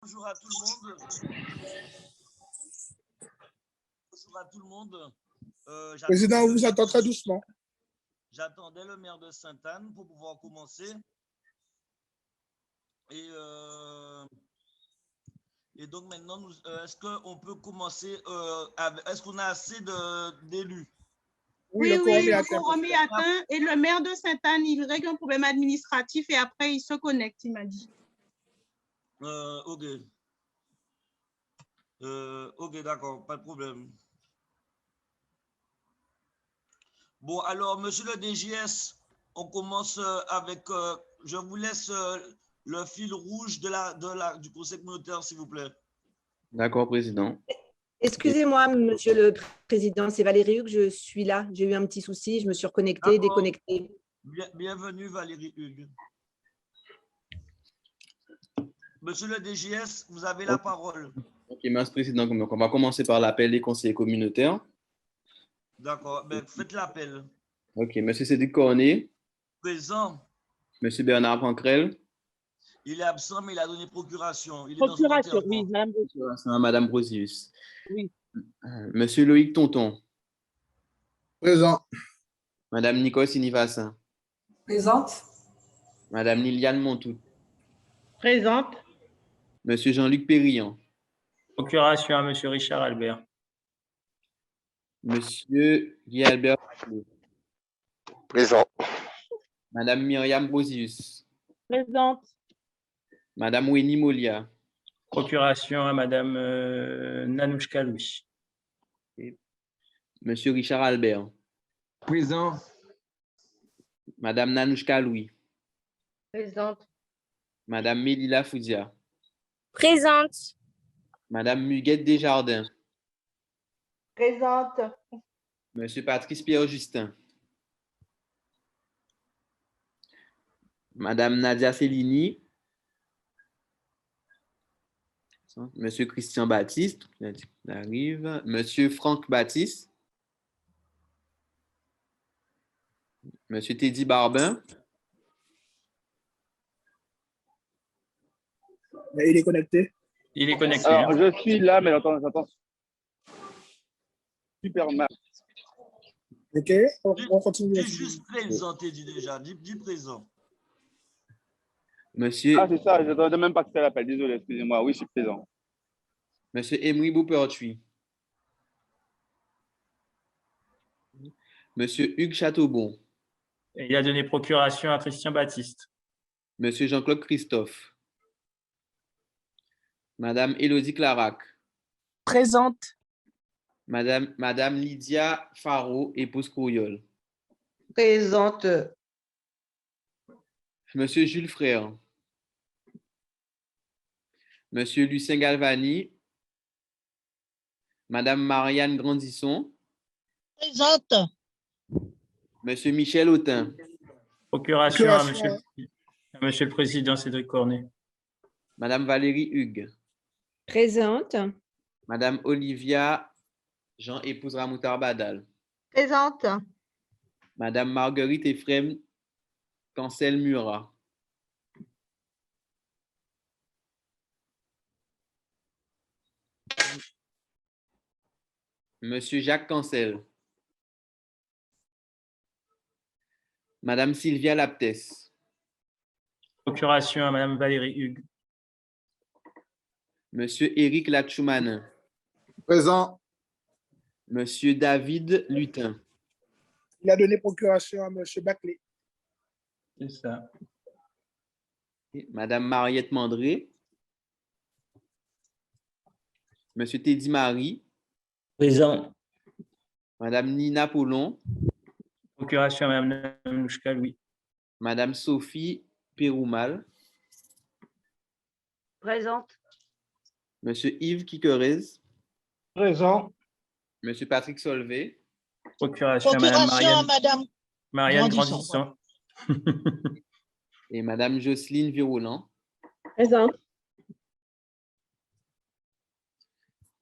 Bonjour à tout le monde. Bonjour à tout le monde. Président, on vous attend très doucement. J'attendais le maire de Sainte-Anne pour pouvoir commencer. Et donc maintenant, est-ce qu'on peut commencer est-ce qu'on a assez d'élus? Oui, le quorum est atteint et le maire de Sainte-Anne, il règle un problème administratif et après il se connecte, il m'a dit. Ok. Ok, d'accord, pas de problème. Bon, alors, monsieur le DGS, on commence avec, je vous laisse le fil rouge du conseil communautaire, s'il vous plaît. D'accord, président. Excusez-moi, monsieur le président, c'est Valérie Hugues, je suis là. J'ai eu un petit souci, je me suis reconnectée, déconnectée. Bienvenue, Valérie Hugues. Monsieur le DGS, vous avez la parole. Ok, merci, président. Donc, on va commencer par l'appel des conseillers communautaires. D'accord, ben, faites l'appel. Ok, monsieur Cédric Cornet. Présent. Monsieur Bernard Pancrel. Il est absent, mais il a donné procuration. Il est procuration, dans son oui, madame Brosius. Madame Brosius. Oui. Monsieur Loïc Tonton. Présent. Madame Nicole Sinivassin. Présente. Madame Liliane Montout. Présente. Monsieur Jean-Luc Périllon. Procuration à monsieur Richard Albert. Monsieur Guy Albert. Présent. Madame Myriam Brosius. Présente. Madame Wenny Molia. Procuration à madame Nanouchka Louis. Monsieur Richard Albert. Présent. Madame Nanouchka Louis. Présente. Madame Mélila Foudia. Présente. Madame Muguette Desjardins. Présente. Monsieur Patrice Pierre-Justin. Madame Nadia Cellini. Monsieur Christian Baptiste. Il arrive. Monsieur Franck Baptiste. Monsieur Teddy Barbin. Il est connecté. Il est connecté. Alors, je suis là, mais j'entends super mal. OK, on continue. Dis juste présent, Teddy, déjà. Dis présent. Monsieur, Ah, c'est ça, je n'attendais même pas que ça l'appelle. Désolé, excusez-moi. Oui, je suis présent. Monsieur Emery Boupertuis. Monsieur Hugues Chateaubon. Il a donné procuration à Christian Baptiste. Monsieur Jean-Claude Christophe. Madame Élodie Clarac. Présente. Madame Lydia Faro, épouse Courriol. Présente. Monsieur Jules Frère. Monsieur Lucien Galvani. Madame Marianne Grandisson. Présente. Monsieur Michel Autin. Procuration à monsieur le président Cédric Cornet. Madame Valérie Hugues. Présente. Madame Olivia Jean, épouse Ramoutar Badal. Présente. Madame Marguerite Ephraim Cancel Murat. Monsieur Jacques Cancel. Madame Sylvia Laptès. Procuration à madame Valérie Hugues. Monsieur Éric Latchoumanin. Présent. Monsieur David Lutin. Il a donné procuration à monsieur Baclé. C'est ça. Madame Mariette Mandré. Monsieur Teddy Marie. Présent. Madame Nina Poulon. Procuration à madame Nanouchka Louis. Madame Sophie Péroumal. Présente. Monsieur Yves Kikerez. Présent. Monsieur Patrick Solvay. Procuration à madame Marianne Grandisson. Et madame Jocelyne Viroulant. Présente.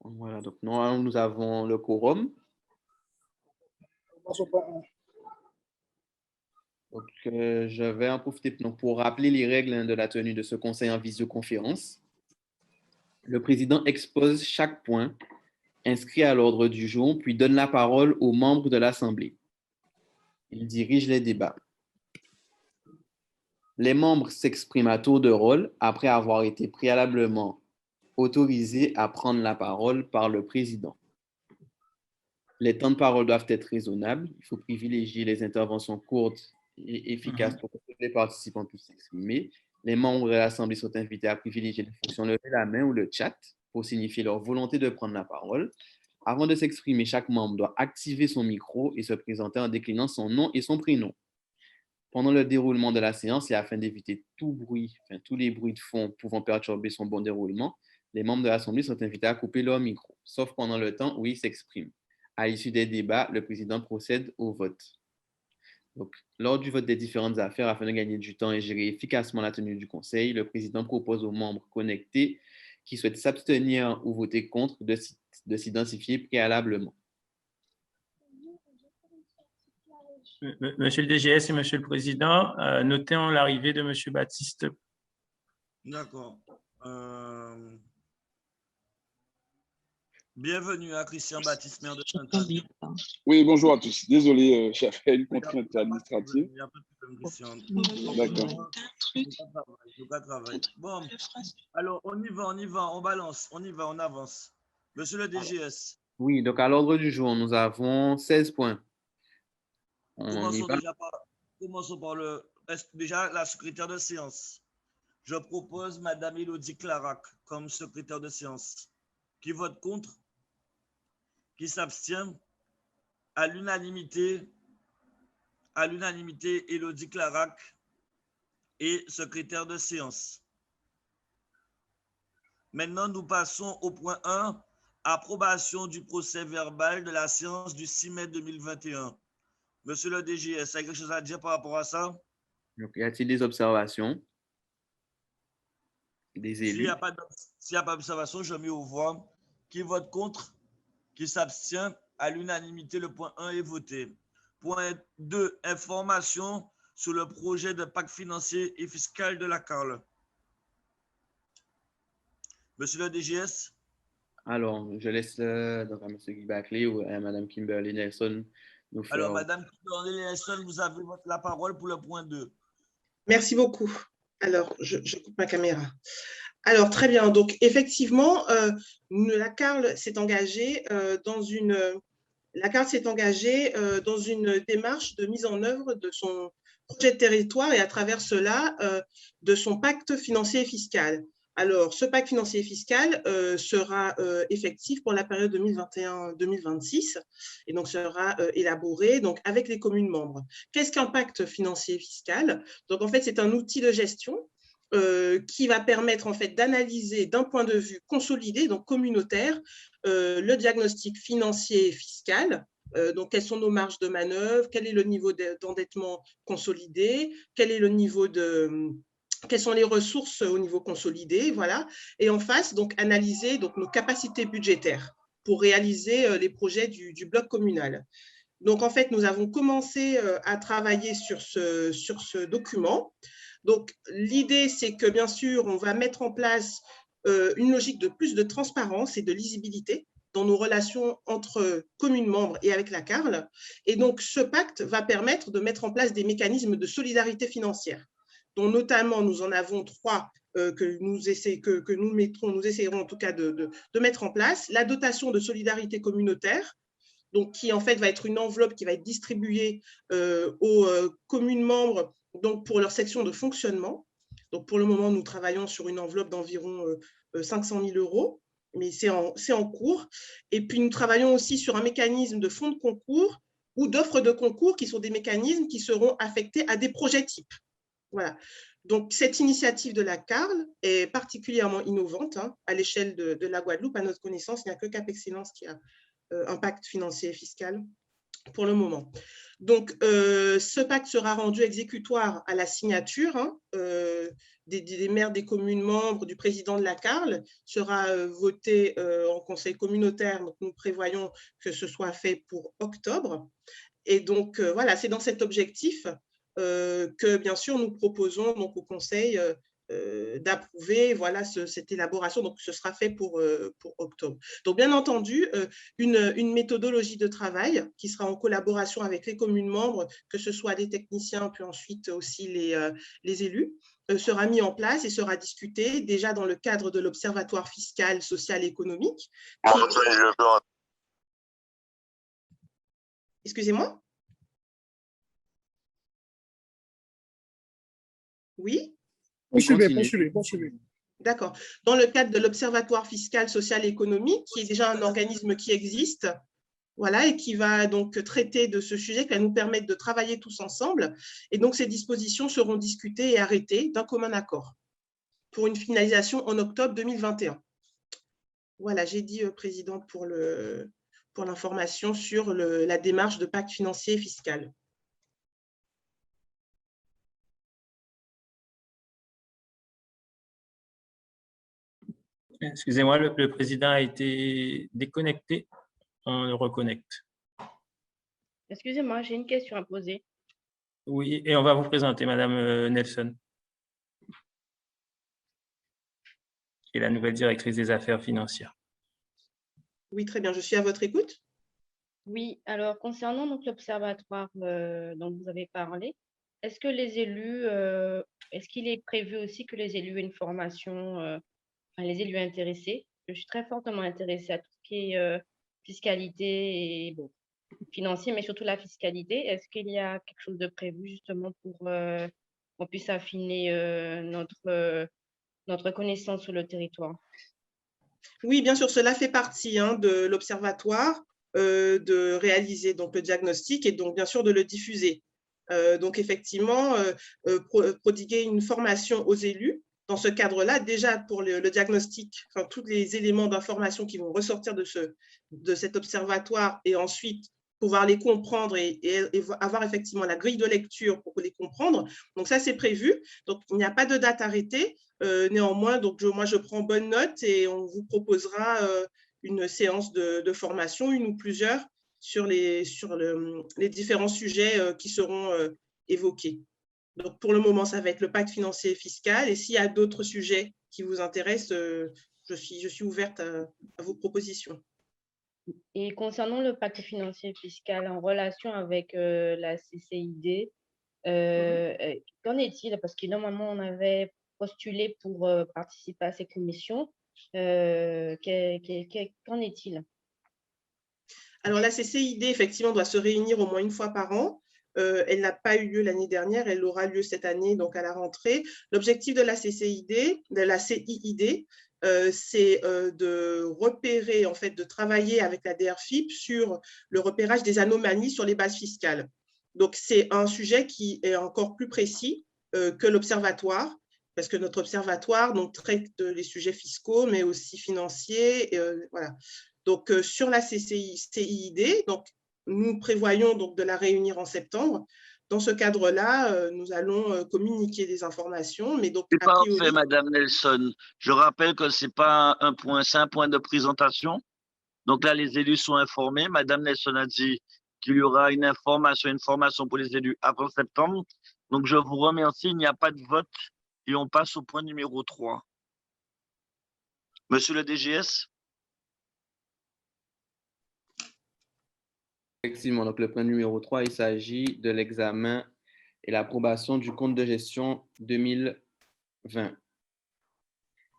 Voilà, donc nous avons le quorum. Donc, je vais en profiter pour rappeler les règles de la tenue de ce conseil en visioconférence. Le président expose chaque point inscrit à l'ordre du jour, puis donne la parole aux membres de l'Assemblée. Il dirige les débats. Les membres s'expriment à tour de rôle après avoir été préalablement autorisés à prendre la parole par le président. Les temps de parole doivent être raisonnables. Il faut privilégier les interventions courtes et efficaces pour que tous les participants puissent s'exprimer. Les membres de l'Assemblée sont invités à privilégier les fonctions lever la main ou le chat pour signifier leur volonté de prendre la parole. Avant de s'exprimer, chaque membre doit activer son micro et se présenter en déclinant son nom et son prénom. Pendant le déroulement de la séance et afin d'éviter tout bruit, tous les bruits de fond pouvant perturber son bon déroulement, les membres de l'Assemblée sont invités à couper leur micro, sauf pendant le temps où ils s'expriment. À l'issue des débats, le président procède au vote. Donc, lors du vote des différentes affaires, afin de gagner du temps et gérer efficacement la tenue du Conseil, le président propose aux membres connectés qui souhaitent s'abstenir ou voter contre de s'identifier préalablement. Monsieur le DGS et Monsieur le Président, notons l'arrivée de Monsieur Baptiste. D'accord. Bienvenue à Christian Baptiste, maire de Sainte-Anne. Oui, bonjour à tous. Désolé, j'avais une contrainte administrative. Il n'y a pas de problème, Christian. D'accord. Bon, alors on y va, on balance, on y va, on avance. Monsieur le DGS. Oui, donc à l'ordre du jour, nous avons 16 points. Commençons par déjà la secrétaire de séance. Je propose Madame Élodie Clarac comme secrétaire de séance. Qui vote contre? Qui s'abstient? À l'unanimité, Élodie Clarac est secrétaire de séance. Maintenant, nous passons au point 1, approbation du procès verbal de la séance du 6 mai 2021. Monsieur le DGS, avez quelque chose à dire par rapport à ça? Donc, y a-t-il des observations? Des élus? S'il n'y a pas d'observation, je mets aux voix. Qui vote contre? Qui s'abstient? À l'unanimité, le point 1 est voté. Point 2, information sur le projet de pacte financier et fiscal de la CARL. Monsieur le DGS? Alors, je laisse donc à M. Guy Baclé ou à Mme Kimberly Nelson nous faire... Alors, Mme Kimberly Nelson, vous avez la parole pour le point 2. Merci beaucoup. Alors, je coupe ma caméra. Alors, très bien. Donc, effectivement, la CARL s'est engagée dans une démarche de mise en œuvre de son projet de territoire et à travers cela, de son pacte financier et fiscal. Alors, ce pacte financier et fiscal sera effectif pour la période 2021-2026 et donc sera élaboré donc, avec les communes membres. Qu'est-ce qu'un pacte financier et fiscal? Donc, en fait, c'est un outil de gestion qui va permettre en fait d'analyser d'un point de vue consolidé, donc communautaire, le diagnostic financier et fiscal. Donc, quelles sont nos marges de manœuvre, quel est le niveau d'endettement consolidé, quel est le niveau quelles sont les ressources au niveau consolidé, voilà. Et en face, donc, analyser donc, nos capacités budgétaires pour réaliser les projets du bloc communal. Donc, en fait, nous avons commencé à travailler sur ce document. Donc, l'idée, c'est que, bien sûr, on va mettre en place une logique de plus de transparence et de lisibilité dans nos relations entre communes membres et avec la CARL. Et donc, ce pacte va permettre de mettre en place des mécanismes de solidarité financière, dont notamment nous en avons 3 que nous essayerons en tout cas de mettre en place. La dotation de solidarité communautaire, donc qui en fait va être une enveloppe qui va être distribuée aux communes membres donc pour leur section de fonctionnement. Donc pour le moment, nous travaillons sur une enveloppe d'environ 500 000 €, mais c'est en cours. Et puis nous travaillons aussi sur un mécanisme de fonds de concours ou d'offres de concours qui sont des mécanismes qui seront affectés à des projets types. Voilà. Donc, cette initiative de la CARL est particulièrement innovante à l'échelle de la Guadeloupe. À notre connaissance, il n'y a que Cap Excellence qui a un pacte financier et fiscal pour le moment. Donc, ce pacte sera rendu exécutoire à la signature des maires des communes membres, du président de la CARL, sera voté en conseil communautaire. Donc, nous prévoyons que ce soit fait pour octobre. Et donc, voilà, c'est dans cet objectif que, bien sûr, nous proposons donc, au Conseil d'approuver voilà, cette élaboration. Donc, ce sera fait pour octobre. Donc, bien entendu, une méthodologie de travail qui sera en collaboration avec les communes membres, que ce soit les techniciens, puis ensuite aussi les élus, sera mis en place et sera discuté déjà dans le cadre de l'Observatoire fiscal, social et économique. Excusez-moi? Oui? Poursuivez. D'accord. Dans le cadre de l'Observatoire fiscal, social et économique, qui est déjà un organisme qui existe, voilà, et qui va donc traiter de ce sujet, qui va nous permettre de travailler tous ensemble. Et donc, ces dispositions seront discutées et arrêtées d'un commun accord pour une finalisation en octobre 2021. Voilà, j'ai dit, Président, pour l'information sur la démarche de pacte financier et fiscal. Excusez-moi, le président a été déconnecté. On le reconnecte. Excusez-moi, j'ai une question à poser. Oui, et on va vous présenter Madame Nelson, qui est la nouvelle directrice des affaires financières. Oui, très bien. Je suis à votre écoute. Oui, alors concernant l'observatoire dont vous avez parlé, est-ce que les élus, est-ce qu'il est prévu aussi que les élus aient une formation, les élus intéressés? Je suis très fortement intéressée à tout ce qui est fiscalité et bon, financier, mais surtout la fiscalité. Est-ce qu'il y a quelque chose de prévu justement pour qu'on puisse affiner notre connaissance sur le territoire? Oui, bien sûr, cela fait partie de l'observatoire, de réaliser donc, le diagnostic et donc bien sûr de le diffuser. Donc effectivement, prodiguer une formation aux élus dans ce cadre-là, déjà pour le diagnostic, enfin, tous les éléments d'information qui vont ressortir de cet observatoire et ensuite pouvoir les comprendre et avoir effectivement la grille de lecture pour les comprendre. Donc ça, c'est prévu. Donc, il n'y a pas de date arrêtée. Néanmoins, donc moi, je prends bonne note et on vous proposera une séance de formation, une ou plusieurs, sur les différents sujets qui seront évoqués. Donc, pour le moment, ça va être le pacte financier et fiscal. Et s'il y a d'autres sujets qui vous intéressent, je suis ouverte à vos propositions. Et concernant le pacte financier et fiscal en relation avec la CCID, qu'en est-il? Parce que normalement, on avait postulé pour participer à ces commissions. Qu'en est-il? Alors, la CCID, effectivement, doit se réunir au moins une fois par an. Elle n'a pas eu lieu l'année dernière, elle aura lieu cette année, donc à la rentrée. L'objectif de la CCID, de la CIID, c'est de repérer, en fait, de travailler avec la DRFIP sur le repérage des anomalies sur les bases fiscales. Donc, c'est un sujet qui est encore plus précis que l'observatoire, parce que notre observatoire donc, traite les sujets fiscaux, mais aussi financiers. Voilà. Donc, sur la CIID, donc, nous prévoyons donc, de la réunir en septembre. Dans ce cadre-là, nous allons communiquer des informations. Mais donc, c'est parfait, Madame Nelson. Je rappelle que ce n'est pas un point, c'est un point de présentation. Donc là, les élus sont informés. Madame Nelson a dit qu'il y aura une formation pour les élus avant septembre. Donc, je vous remercie. Il n'y a pas de vote et on passe au point numéro 3. Monsieur le DGS? Effectivement, donc le point numéro 3, il s'agit de l'examen et l'approbation du compte de gestion 2020.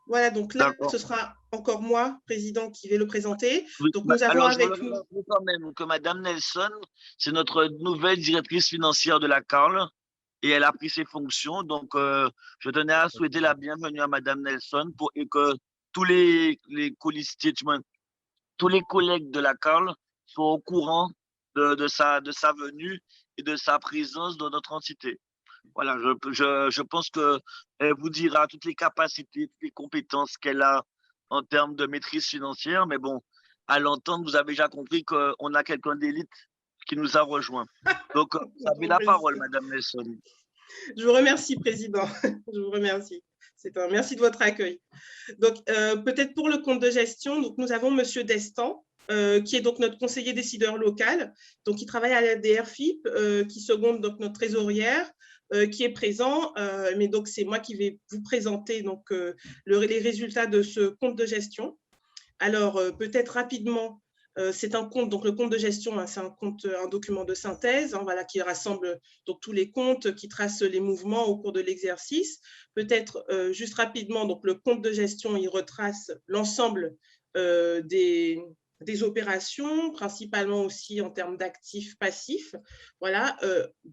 Voilà, donc là, ce sera encore moi, président, qui vais le présenter. Donc, nous avons alors, avec je veux quand même que Madame Nelson, c'est notre nouvelle directrice financière de la CARL et elle a pris ses fonctions. Donc, je tenais à souhaiter la bienvenue à Madame Nelson et que tous les tous les collègues de la CARL soient au courant de sa venue et de sa présence dans notre entité. Voilà, je pense qu'elle vous dira toutes les capacités, toutes les compétences qu'elle a en termes de maîtrise financière. Mais bon, à l'entendre, vous avez déjà compris qu'on a quelqu'un d'élite qui nous a rejoints. Donc, vous avez la parole, Madame Nelson. Je vous remercie, Président. Je vous remercie. Merci de votre accueil. Donc, peut-être pour le compte de gestion, donc, nous avons Monsieur Destan, qui est donc notre conseiller décideur local, donc qui travaille à la DRFIP, qui seconde donc notre trésorière. qui est présent, mais donc c'est moi qui vais vous présenter donc, les résultats de ce compte de gestion. Alors, peut-être rapidement, c'est un compte, donc le compte de gestion, hein, c'est un document de synthèse, hein, voilà, qui rassemble donc, tous les comptes, qui trace les mouvements au cours de l'exercice. Peut-être juste rapidement, donc le compte de gestion, il retrace l'ensemble des opérations, principalement aussi en termes d'actifs passifs. Voilà,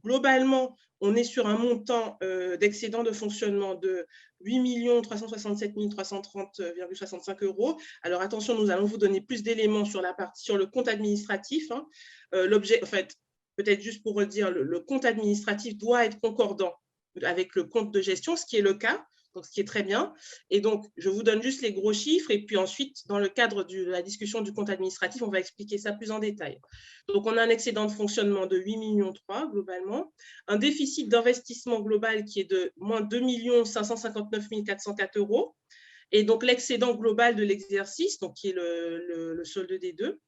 globalement, on est sur un montant d'excédent de fonctionnement de 8 367 330,65 €. Alors attention, nous allons vous donner plus d'éléments sur le compte administratif. Hein. L'objet, en fait, peut-être juste pour redire, le compte administratif doit être concordant avec le compte de gestion, ce qui est le cas. Donc, ce qui est très bien. Et donc, je vous donne juste les gros chiffres. Et puis ensuite, dans le cadre de la discussion du compte administratif, on va expliquer ça plus en détail. Donc, on a un excédent de fonctionnement de 8,3 millions globalement, un déficit d'investissement global qui est de moins 2 559 404 €. Et donc, l'excédent global de l'exercice, donc qui est le solde des deux,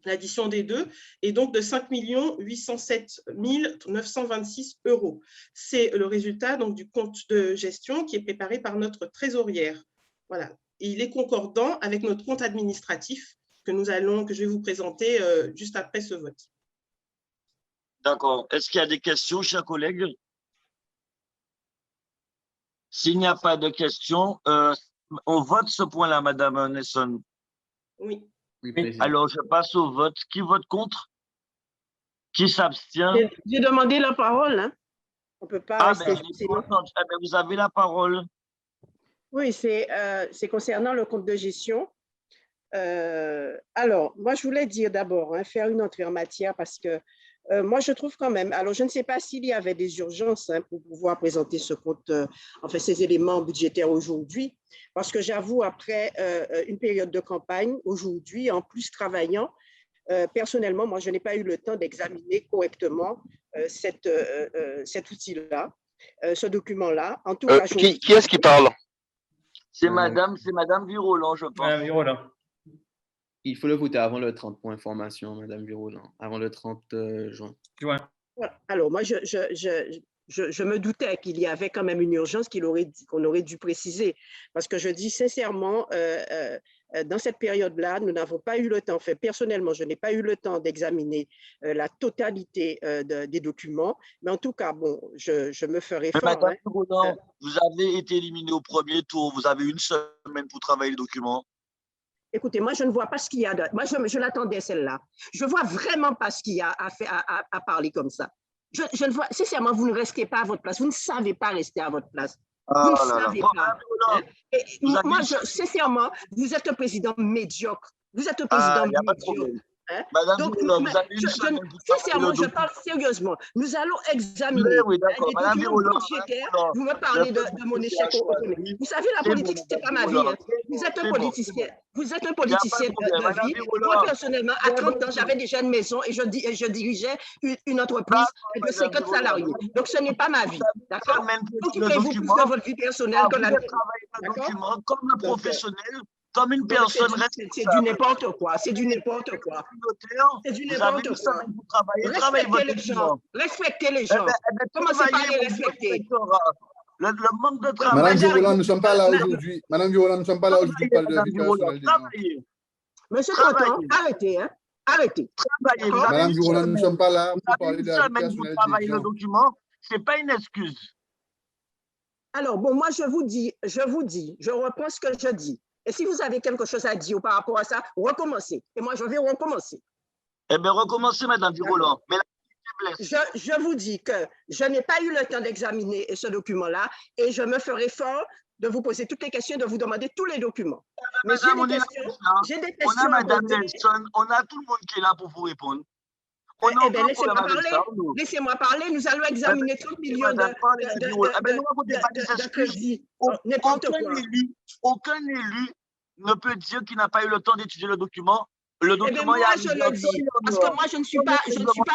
l'addition des deux, est donc de 5 807 926 €. C'est le résultat donc, du compte de gestion qui est préparé par notre trésorière. Voilà. Et il est concordant avec notre compte administratif que je vais vous présenter juste après ce vote. D'accord. Est-ce qu'il y a des questions, chers collègues? S'il n'y a pas de questions, on vote ce point-là, Madame Nesson. Oui. Oui, président. Alors, je passe au vote. Qui vote contre? Qui s'abstient? J'ai demandé la parole. Hein. On ne peut pas rester sinon. Vous avez la parole. Oui, c'est concernant le compte de gestion. Alors, moi, je voulais dire d'abord, hein, faire une entrée en matière parce que moi, je trouve quand même, alors je ne sais pas s'il y avait des urgences hein, pour pouvoir présenter ce compte, enfin ces éléments budgétaires aujourd'hui, parce que j'avoue, après une période de campagne, aujourd'hui, en plus travaillant, personnellement, moi, je n'ai pas eu le temps d'examiner correctement cet outil-là, ce document-là. En tout cas, qui est-ce qui parle? C'est Madame Virolan, je pense. Madame Virolan. Il faut le voter avant le 30 pour information, Madame Virolan, avant le 30 juin. Alors, moi, je me doutais qu'il y avait quand même une urgence qu'on aurait dû préciser. Parce que je dis sincèrement, dans cette période-là, nous n'avons pas eu le temps, enfin, personnellement, je n'ai pas eu le temps d'examiner la totalité des documents. Mais en tout cas, bon, je me ferai fort. Madame Virolan, vous avez été éliminé au premier tour. Vous avez une semaine pour travailler le document. Écoutez, moi, je ne vois pas ce qu'il y a. Moi, je l'attendais, celle-là. Je ne vois vraiment pas ce qu'il y a à parler comme ça. Je ne vois, sincèrement, vous ne restez pas à votre place. Vous ne savez pas rester à votre place. Vous ne savez pas. Et moi, sincèrement, vous êtes un président médiocre. Vous êtes un président médiocre. Hein? Madame Virolan, vous avez une semaine pour sincèrement, je parle sérieusement. Nous allons examiner les documents budgétaires. Vous me parlez de mon échec au premier. Vous savez, la politique, ce n'est pas ma vie. Hein. Vous êtes un politicien. Vous êtes un politicien de vie. Moi, personnellement, à 30 ans, j'avais déjà une maison et je dirigeais une entreprise de 50 salariés. Donc, ce n'est pas ma vie. D'accord? Occupez-vous plus de votre vie personnelle que la mienne. Comme le professionnel. Comme une personne responsable. C'est du n'importe quoi. C'est du n'importe quoi. C'est du n'importe quoi. Respectez les gens. Respectez les gens. Commencez par les respecter. Le manque de travail. Madame Virolan, nous ne sommes pas là aujourd'hui. Madame Virolan, nous ne sommes pas là aujourd'hui pour parler de vie personnelle des gens. Monsieur Tonton, arrêtez, hein. Arrêtez. Madame Virolan, nous ne sommes pas là pour parler de la vie personnelle des gens. Le document, ce n'est pas une excuse. Alors, bon, moi, je vous dis, je reprends ce que je dis. Et si vous avez quelque chose à dire par rapport à ça, recommencez. Et moi, je vais recommencer. Eh bien, recommencez, Madame Virolan. Mais je vous dis que je n'ai pas eu le temps d'examiner ce document-là et je me ferai fort de vous poser toutes les questions, de vous demander tous les documents. Mais j'ai des questions. On a Madame Nelson, on a tout le monde qui est là pour vous répondre. Eh bien, laissez-moi parler. Nous allons examiner 30 millions de crédits. Aucun élu ne peut dire qu'il n'a pas eu le temps d'étudier le document. Le document moi, je le dis, parce que moi, je ne suis pas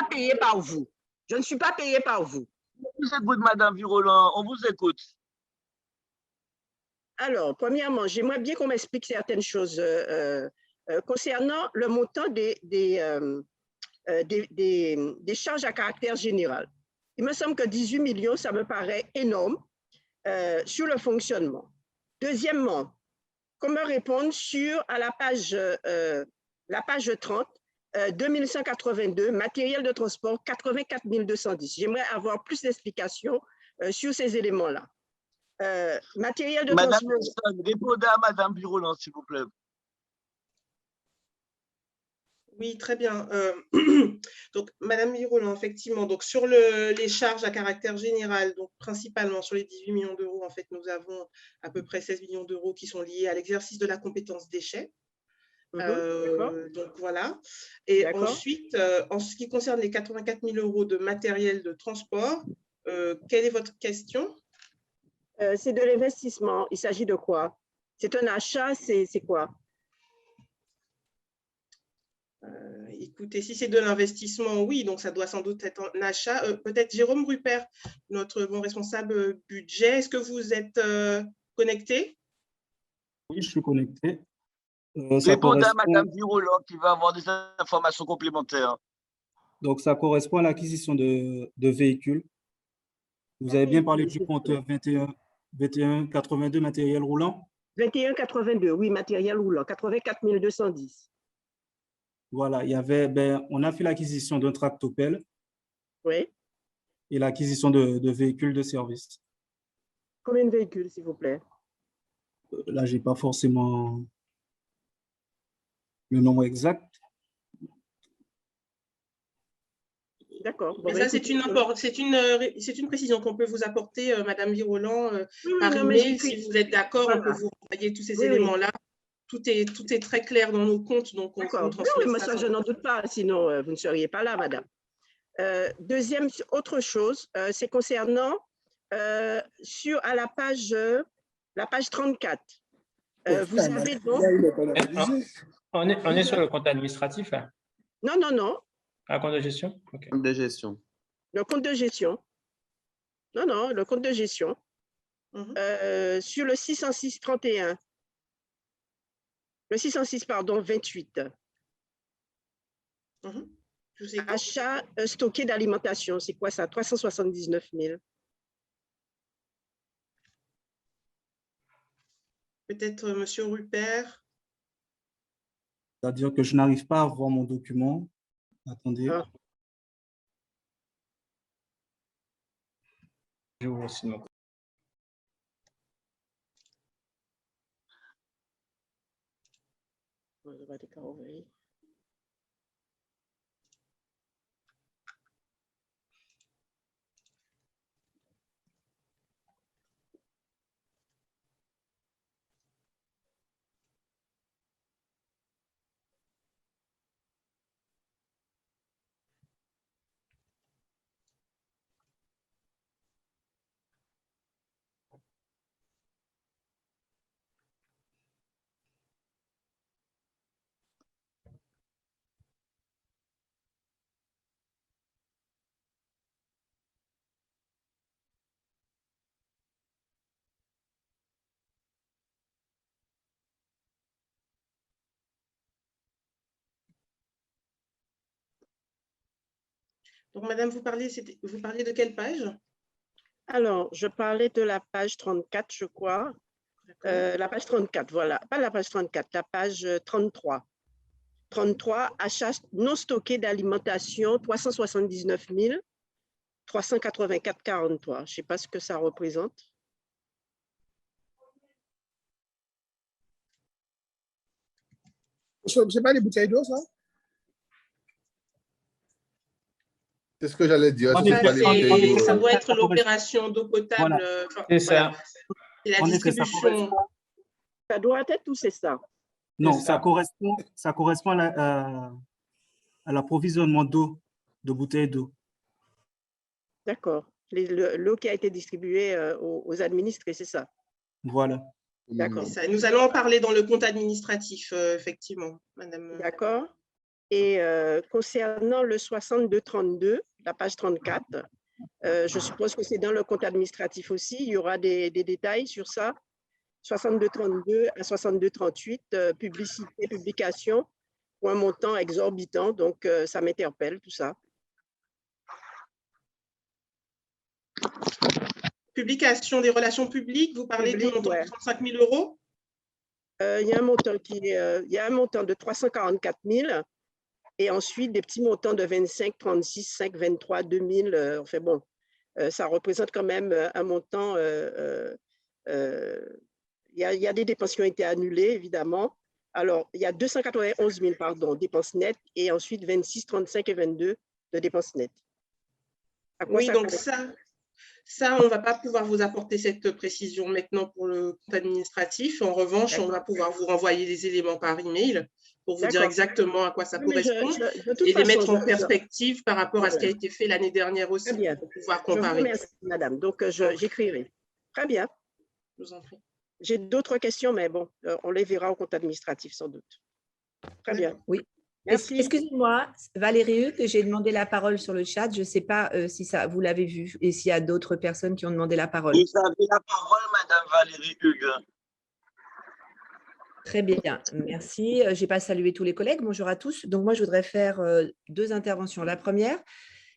payé par vous. Je ne suis pas payé par vous. On vous écoute, Madame Virolan, on vous écoute. Alors, premièrement, j'aimerais bien qu'on m'explique certaines choses concernant le montant des charges à caractère général. Il me semble que 18 millions, ça me paraît énorme sur le fonctionnement. Deuxièmement, qu'on me réponde à la page 30, 2182, matériel de transport, 84 210. J'aimerais avoir plus d'explications sur ces éléments-là. Matériel de Madame transport. Nelson, répondez à Madame Birolan, s'il vous plaît. Oui, très bien. Donc, Madame Birolan, effectivement, donc sur les charges à caractère général, donc principalement sur les 18 millions d'euros, en fait, nous avons à peu près 16 millions d'euros qui sont liés à l'exercice de la compétence déchets. Donc voilà. Et ensuite, en ce qui concerne les 84 000 euros de matériel de transport, quelle est votre question? C'est de l'investissement. Il s'agit de quoi? C'est un achat, c'est quoi? Écoutez, si c'est de l'investissement, oui, donc ça doit sans doute être un achat. Peut-être Jérôme Rupert, notre bon responsable budget, est-ce que vous êtes connecté? Oui, je suis connecté. Répondez à Madame Birolan qui va avoir des informations complémentaires. Donc, ça correspond à l'acquisition de véhicules. Vous avez bien parlé du compte 2182 matériel roulant? 2182, oui, matériel roulant, 84 210. Voilà, il y avait, on a fait l'acquisition d'un tractopelle. Oui. Et l'acquisition de véhicules de service. Combien de véhicules, s'il vous plaît? Là, je n'ai pas forcément le nombre exact. D'accord. Mais ça, c'est une précision qu'on peut vous apporter, Madame Birolan, par email. Si vous êtes d'accord, on peut vous envoyer tous ces éléments-là. Tout est très clair dans nos comptes, donc on transmet moi, ça, je n'en doute pas, sinon vous ne seriez pas là, madame. Deuxième, autre chose, c'est concernant à la page 34. Vous avez donc… On est sur le compte administratif, là? Non, non, non. Un compte de gestion? Okay. Compte de gestion. Le compte de gestion. Non, non, le compte de gestion. Sur le 606-31. Le 606, pardon, 28. Achat stocké d'alimentation, c'est quoi ça? 379 000. Peut-être Monsieur Rupert. C'est-à-dire que je n'arrive pas à voir mon document. Attendez. Ah. Je vous remercie. Donc, madame, vous parliez de quelle page? Alors, je parlais de la page 34, je crois. La page 34, voilà. Pas la page 34, la page 33. 33, achat non stocké d'alimentation, 379 384,43. Je ne sais pas ce que ça représente. C'est pas les bouteilles d'eau, ça? C'est ce que j'allais dire. Ça doit être l'opération d'eau potable. Voilà. C'est ça. La distribution. Ça doit être tout, c'est ça. Non, ça correspond à l'approvisionnement d'eau, de bouteilles d'eau. D'accord. L'eau qui a été distribuée aux administrés, c'est ça? Voilà. D'accord. Nous allons en parler dans le compte administratif, effectivement, madame. D'accord. Et concernant le 6232, la page 34, je suppose que c'est dans le compte administratif aussi. Il y aura des détails sur ça. 6232 à 6238, publicité, publication, pour un montant exorbitant. Donc, ça m'interpelle, tout ça. Publication des relations publiques, vous parlez du montant de 35 000 euros? Il y a un montant il y a un montant de 344 000 et ensuite des petits montants de 25, 36, 5, 23, 2000. Enfin bon, ça représente quand même un montant. Il y a des dépenses qui ont été annulées, évidemment. Alors, il y a 291 000, pardon, dépenses nettes et ensuite 26, 35 et 22 de dépenses nettes. Oui, donc ça, on ne va pas pouvoir vous apporter cette précision maintenant pour le compte administratif. En revanche, on va pouvoir vous renvoyer les éléments par email pour vous dire exactement à quoi ça correspond et les mettre en perspective par rapport à ce qui a été fait l'année dernière aussi, pour pouvoir comparer. Je vous remercie, madame. Donc, j'écrirai. Très bien. Je vous en prie. J'ai d'autres questions, mais bon, on les verra au compte administratif sans doute. Très bien. Oui. Merci. Excusez-moi, Valérie Hugues, j'ai demandé la parole sur le chat. Je ne sais pas si vous l'avez vu et s'il y a d'autres personnes qui ont demandé la parole. Vous avez la parole, Madame Valérie Hugues. Très bien, merci. Je n'ai pas salué tous les collègues. Bonjour à tous. Donc, moi, je voudrais faire deux interventions. La première,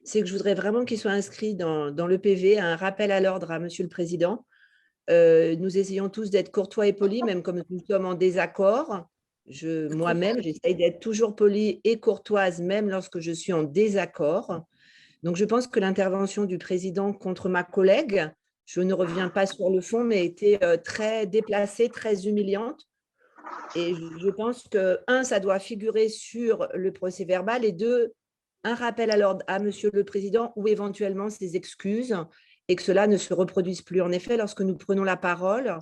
c'est que je voudrais vraiment qu'il soit inscrit dans le PV un rappel à l'ordre à Monsieur le Président. Nous essayons tous d'être courtois et polis, même comme nous sommes en désaccord. Moi-même, j'essaye d'être toujours polie et courtoise, même lorsque je suis en désaccord. Donc, je pense que l'intervention du président contre ma collègue, je ne reviens pas sur le fond, mais était très déplacée, très humiliante. Et je pense que, un, ça doit figurer sur le procès-verbal et deux, un rappel à l'ordre à Monsieur le Président ou éventuellement ses excuses et que cela ne se reproduise plus. En effet, lorsque nous prenons la parole,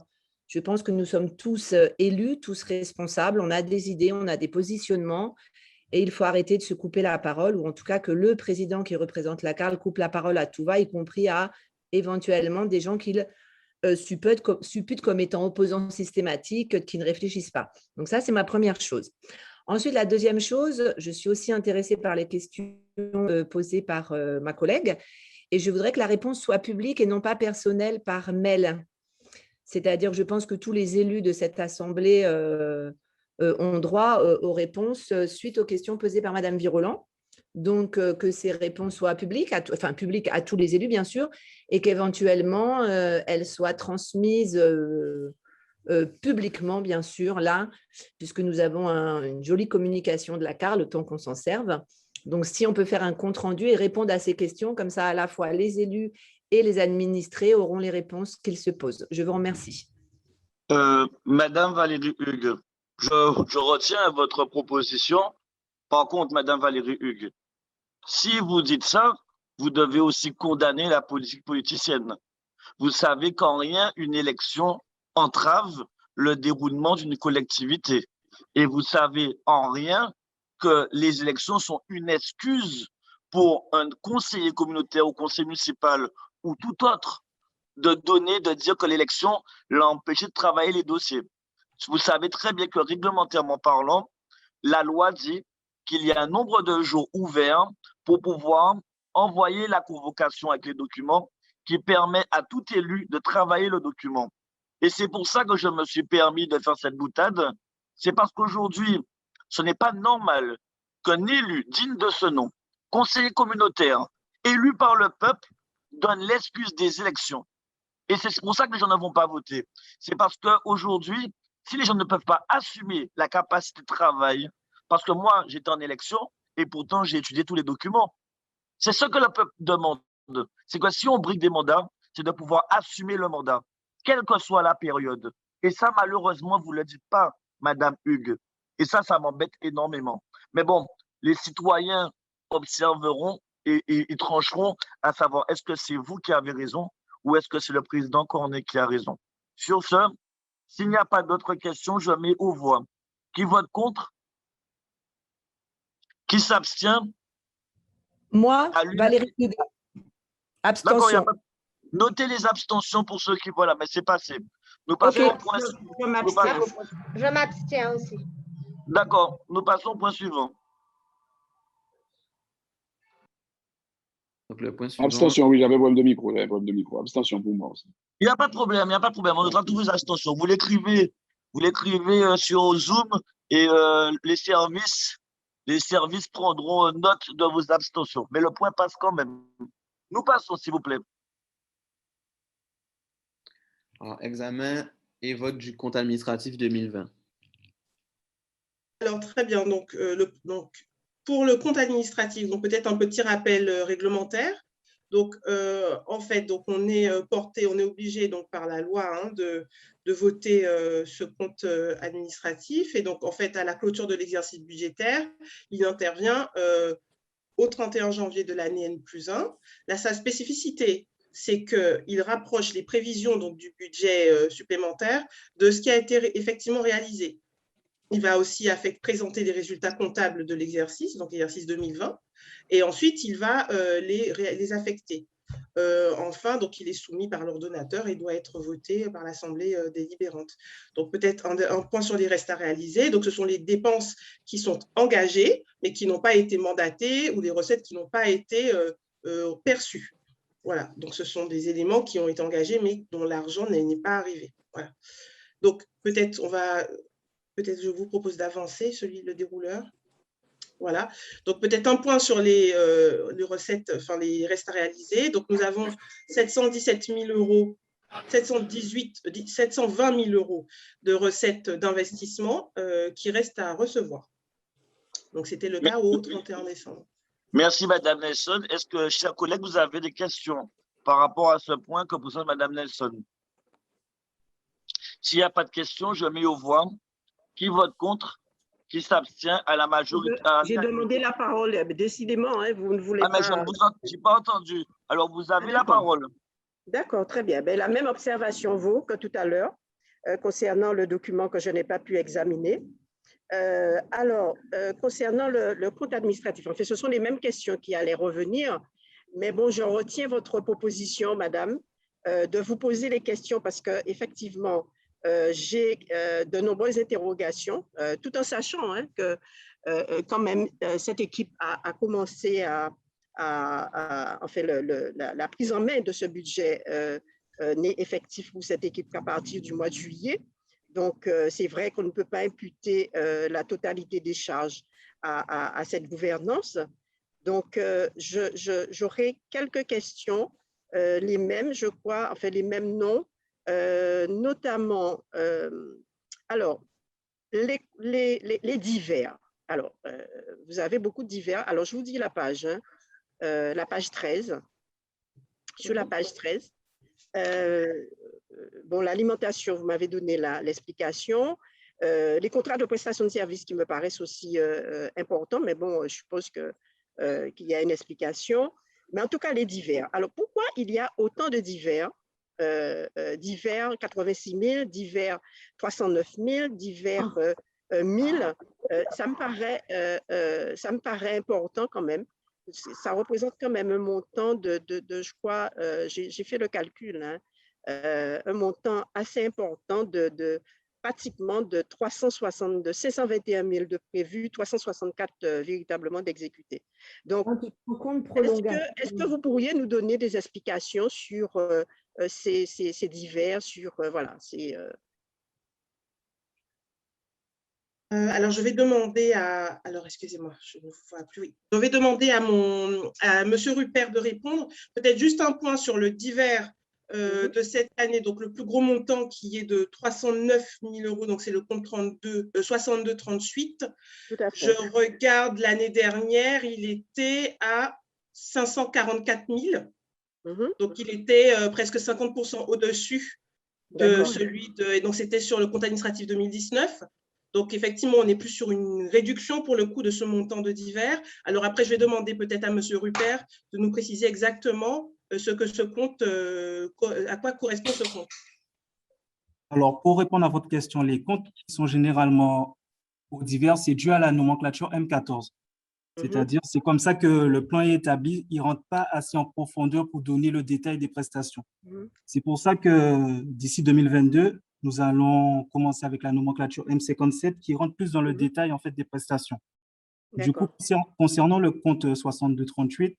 je pense que nous sommes tous élus, tous responsables, on a des idées, on a des positionnements et il faut arrêter de se couper la parole ou en tout cas que le président qui représente la CARL coupe la parole à tout va, y compris à éventuellement des gens qu'il suppute comme étant opposants systématiques, qui ne réfléchissent pas. Donc ça, c'est ma première chose. Ensuite, la deuxième chose, je suis aussi intéressée par les questions posées par ma collègue et je voudrais que la réponse soit publique et non pas personnelle par mail. C'est-à-dire que je pense que tous les élus de cette Assemblée ont droit aux réponses suite aux questions posées par Madame Viroland. Donc, que ces réponses soient publiques, publiques à tous les élus, bien sûr, et qu'éventuellement, elles soient transmises publiquement, bien sûr, là, puisque nous avons une jolie communication de la CAR, le temps qu'on s'en serve. Donc, si on peut faire un compte-rendu et répondre à ces questions, comme ça, à la fois les élus et les administrés auront les réponses qu'ils se posent. Je vous remercie. Madame Valérie Hugues, je retiens votre proposition. Par contre, Madame Valérie Hugues, si vous dites ça, vous devez aussi condamner la politique politicienne. Vous savez qu'en rien, une élection entrave le déroulement d'une collectivité. Et vous savez en rien que les élections sont une excuse pour un conseiller communautaire ou conseiller municipal ou tout autre de dire que l'élection l'a empêché de travailler les dossiers. Vous savez très bien que réglementairement parlant, la loi dit qu'il y a un nombre de jours ouverts pour pouvoir envoyer la convocation avec les documents qui permet à tout élu de travailler le document. Et c'est pour ça que je me suis permis de faire cette boutade. C'est parce qu'aujourd'hui, ce n'est pas normal qu'un élu digne de ce nom, conseiller communautaire, élu par le peuple, donne l'excuse des élections. Et c'est pour ça que les gens ne vont pas voter. C'est parce qu'aujourd'hui, si les gens ne peuvent pas assumer la capacité de travail, parce que moi, j'étais en élection et pourtant, j'ai étudié tous les documents. C'est ce que le peuple demande. C'est que si on brigue des mandats, c'est de pouvoir assumer le mandat, quelle que soit la période. Et ça, malheureusement, vous ne le dites pas, Madame Hugues. Et ça m'embête énormément. Mais bon, les citoyens observeront et trancheront à savoir est-ce que c'est vous qui avez raison ou est-ce que c'est le président Cornet qui a raison. Sur ce, s'il n'y a pas d'autres questions, je mets aux voix. Qui vote contre? Qui s'abstient? Moi, Valérie Hugues. Abstention. Notez les abstentions pour ceux qui voilà, mais c'est passé. Nous passons au point suivant. Je m'abstiens aussi. D'accord, nous passons au point suivant. Donc, le point suivant. Abstention, oui, j'avais problème de micro. Abstention pour moi aussi. Il n'y a pas de problème, On notera toutes vos abstentions. Vous l'écrivez sur Zoom et les services prendront note de vos abstentions. Mais le point passe quand même. Nous passons, s'il vous plaît. Alors, examen et vote du compte administratif 2020. Alors, très bien. Donc, pour le compte administratif, donc peut-être un petit rappel réglementaire. Donc, en fait, donc on est obligé donc par la loi de voter ce compte administratif. Et donc, en fait, à la clôture de l'exercice budgétaire, il intervient au 31 janvier de l'année N+1. Là, sa spécificité, c'est qu'il rapproche les prévisions donc, du budget supplémentaire de ce qui a été effectivement réalisé. Il va aussi présenter les résultats comptables de l'exercice, donc l'exercice 2020, et ensuite, il va les affecter. Enfin, donc, il est soumis par l'ordonnateur et doit être voté par l'Assemblée délibérante. Donc, peut-être un point sur les restes à réaliser. Donc, ce sont les dépenses qui sont engagées, mais qui n'ont pas été mandatées, ou les recettes qui n'ont pas été perçues. Voilà, donc ce sont des éléments qui ont été engagés, mais dont l'argent n'est pas arrivé. Voilà. Donc, peut-être je vous propose d'avancer, le dérouleur. Voilà. Donc, peut-être un point sur les recettes, enfin, les restes à réaliser. Donc, nous avons 717 000 euros, 720 000 euros de recettes d'investissement qui restent à recevoir. Donc, c'était le cas au 31 décembre. Merci, Madame Nelson. Est-ce que, chers collègues, vous avez des questions par rapport à ce point que présente Madame Nelson? S'il n'y a pas de questions, je mets aux voix. Qui vote contre? Qui s'abstient à la majorité? J'ai demandé la parole. Décidément, vous ne voulez pas… Mais je ne vous ai pas entendu. Alors, vous avez la parole. D'accord, très bien. La même observation vaut que tout à l'heure concernant le document que je n'ai pas pu examiner. Concernant le compte administratif, en fait, ce sont les mêmes questions qui allaient revenir. Mais bon, je retiens votre proposition, madame, de vous poser les questions parce qu'effectivement, j'ai de nombreuses interrogations, tout en sachant que quand même, cette équipe a commencé la prise en main de ce budget n'est effectif pour cette équipe qu'à partir du mois de juillet. Donc, c'est vrai qu'on ne peut pas imputer la totalité des charges à cette gouvernance. Donc, j'aurai quelques questions, les mêmes, je crois, enfin les mêmes noms, notamment, les divers. Alors, vous avez beaucoup de divers. Alors, je vous dis la page 13. Sur la page 13, l'alimentation, vous m'avez donné l'explication. Les contrats de prestation de services qui me paraissent aussi importants, mais bon, je suppose qu'il y a une explication. Mais en tout cas, les divers. Alors, pourquoi il y a autant de divers? Divers 86 000, divers 309 000, divers 1000, ça me paraît important quand même. Ça représente quand même un montant je crois, j'ai fait le calcul, un montant assez important pratiquement de 521 000 de prévus, 364 véritablement d'exécutés. Donc, est-ce que vous pourriez nous donner des explications sur ces divers, sur voilà, alors, je vais demander à… Alors, excusez-moi, je ne vois plus. Oui. Je vais demander à M. Rupert de répondre. Peut-être juste un point sur le divers de cette année. Donc, le plus gros montant qui est de 309 000 euros. Donc, c'est le compte 62-38. Je regarde l'année dernière, il était à 544 000. Donc, il était presque 50% au-dessus de celui de… Et donc, c'était sur le compte administratif 2019. Donc, effectivement, on est plus sur une réduction pour le coup de ce montant de divers. Alors, après, je vais demander peut-être à M. Rupert de nous préciser exactement ce que ce compte, à quoi correspond ce compte. Alors, pour répondre à votre question, les comptes qui sont généralement au divers, c'est dû à la nomenclature M14. C'est-à-dire, c'est comme ça que le plan est établi. Il ne rentre pas assez en profondeur pour donner le détail des prestations. C'est pour ça que d'ici 2022, nous allons commencer avec la nomenclature M57 qui rentre plus dans le détail en fait, des prestations. Du coup, concernant le compte 6238,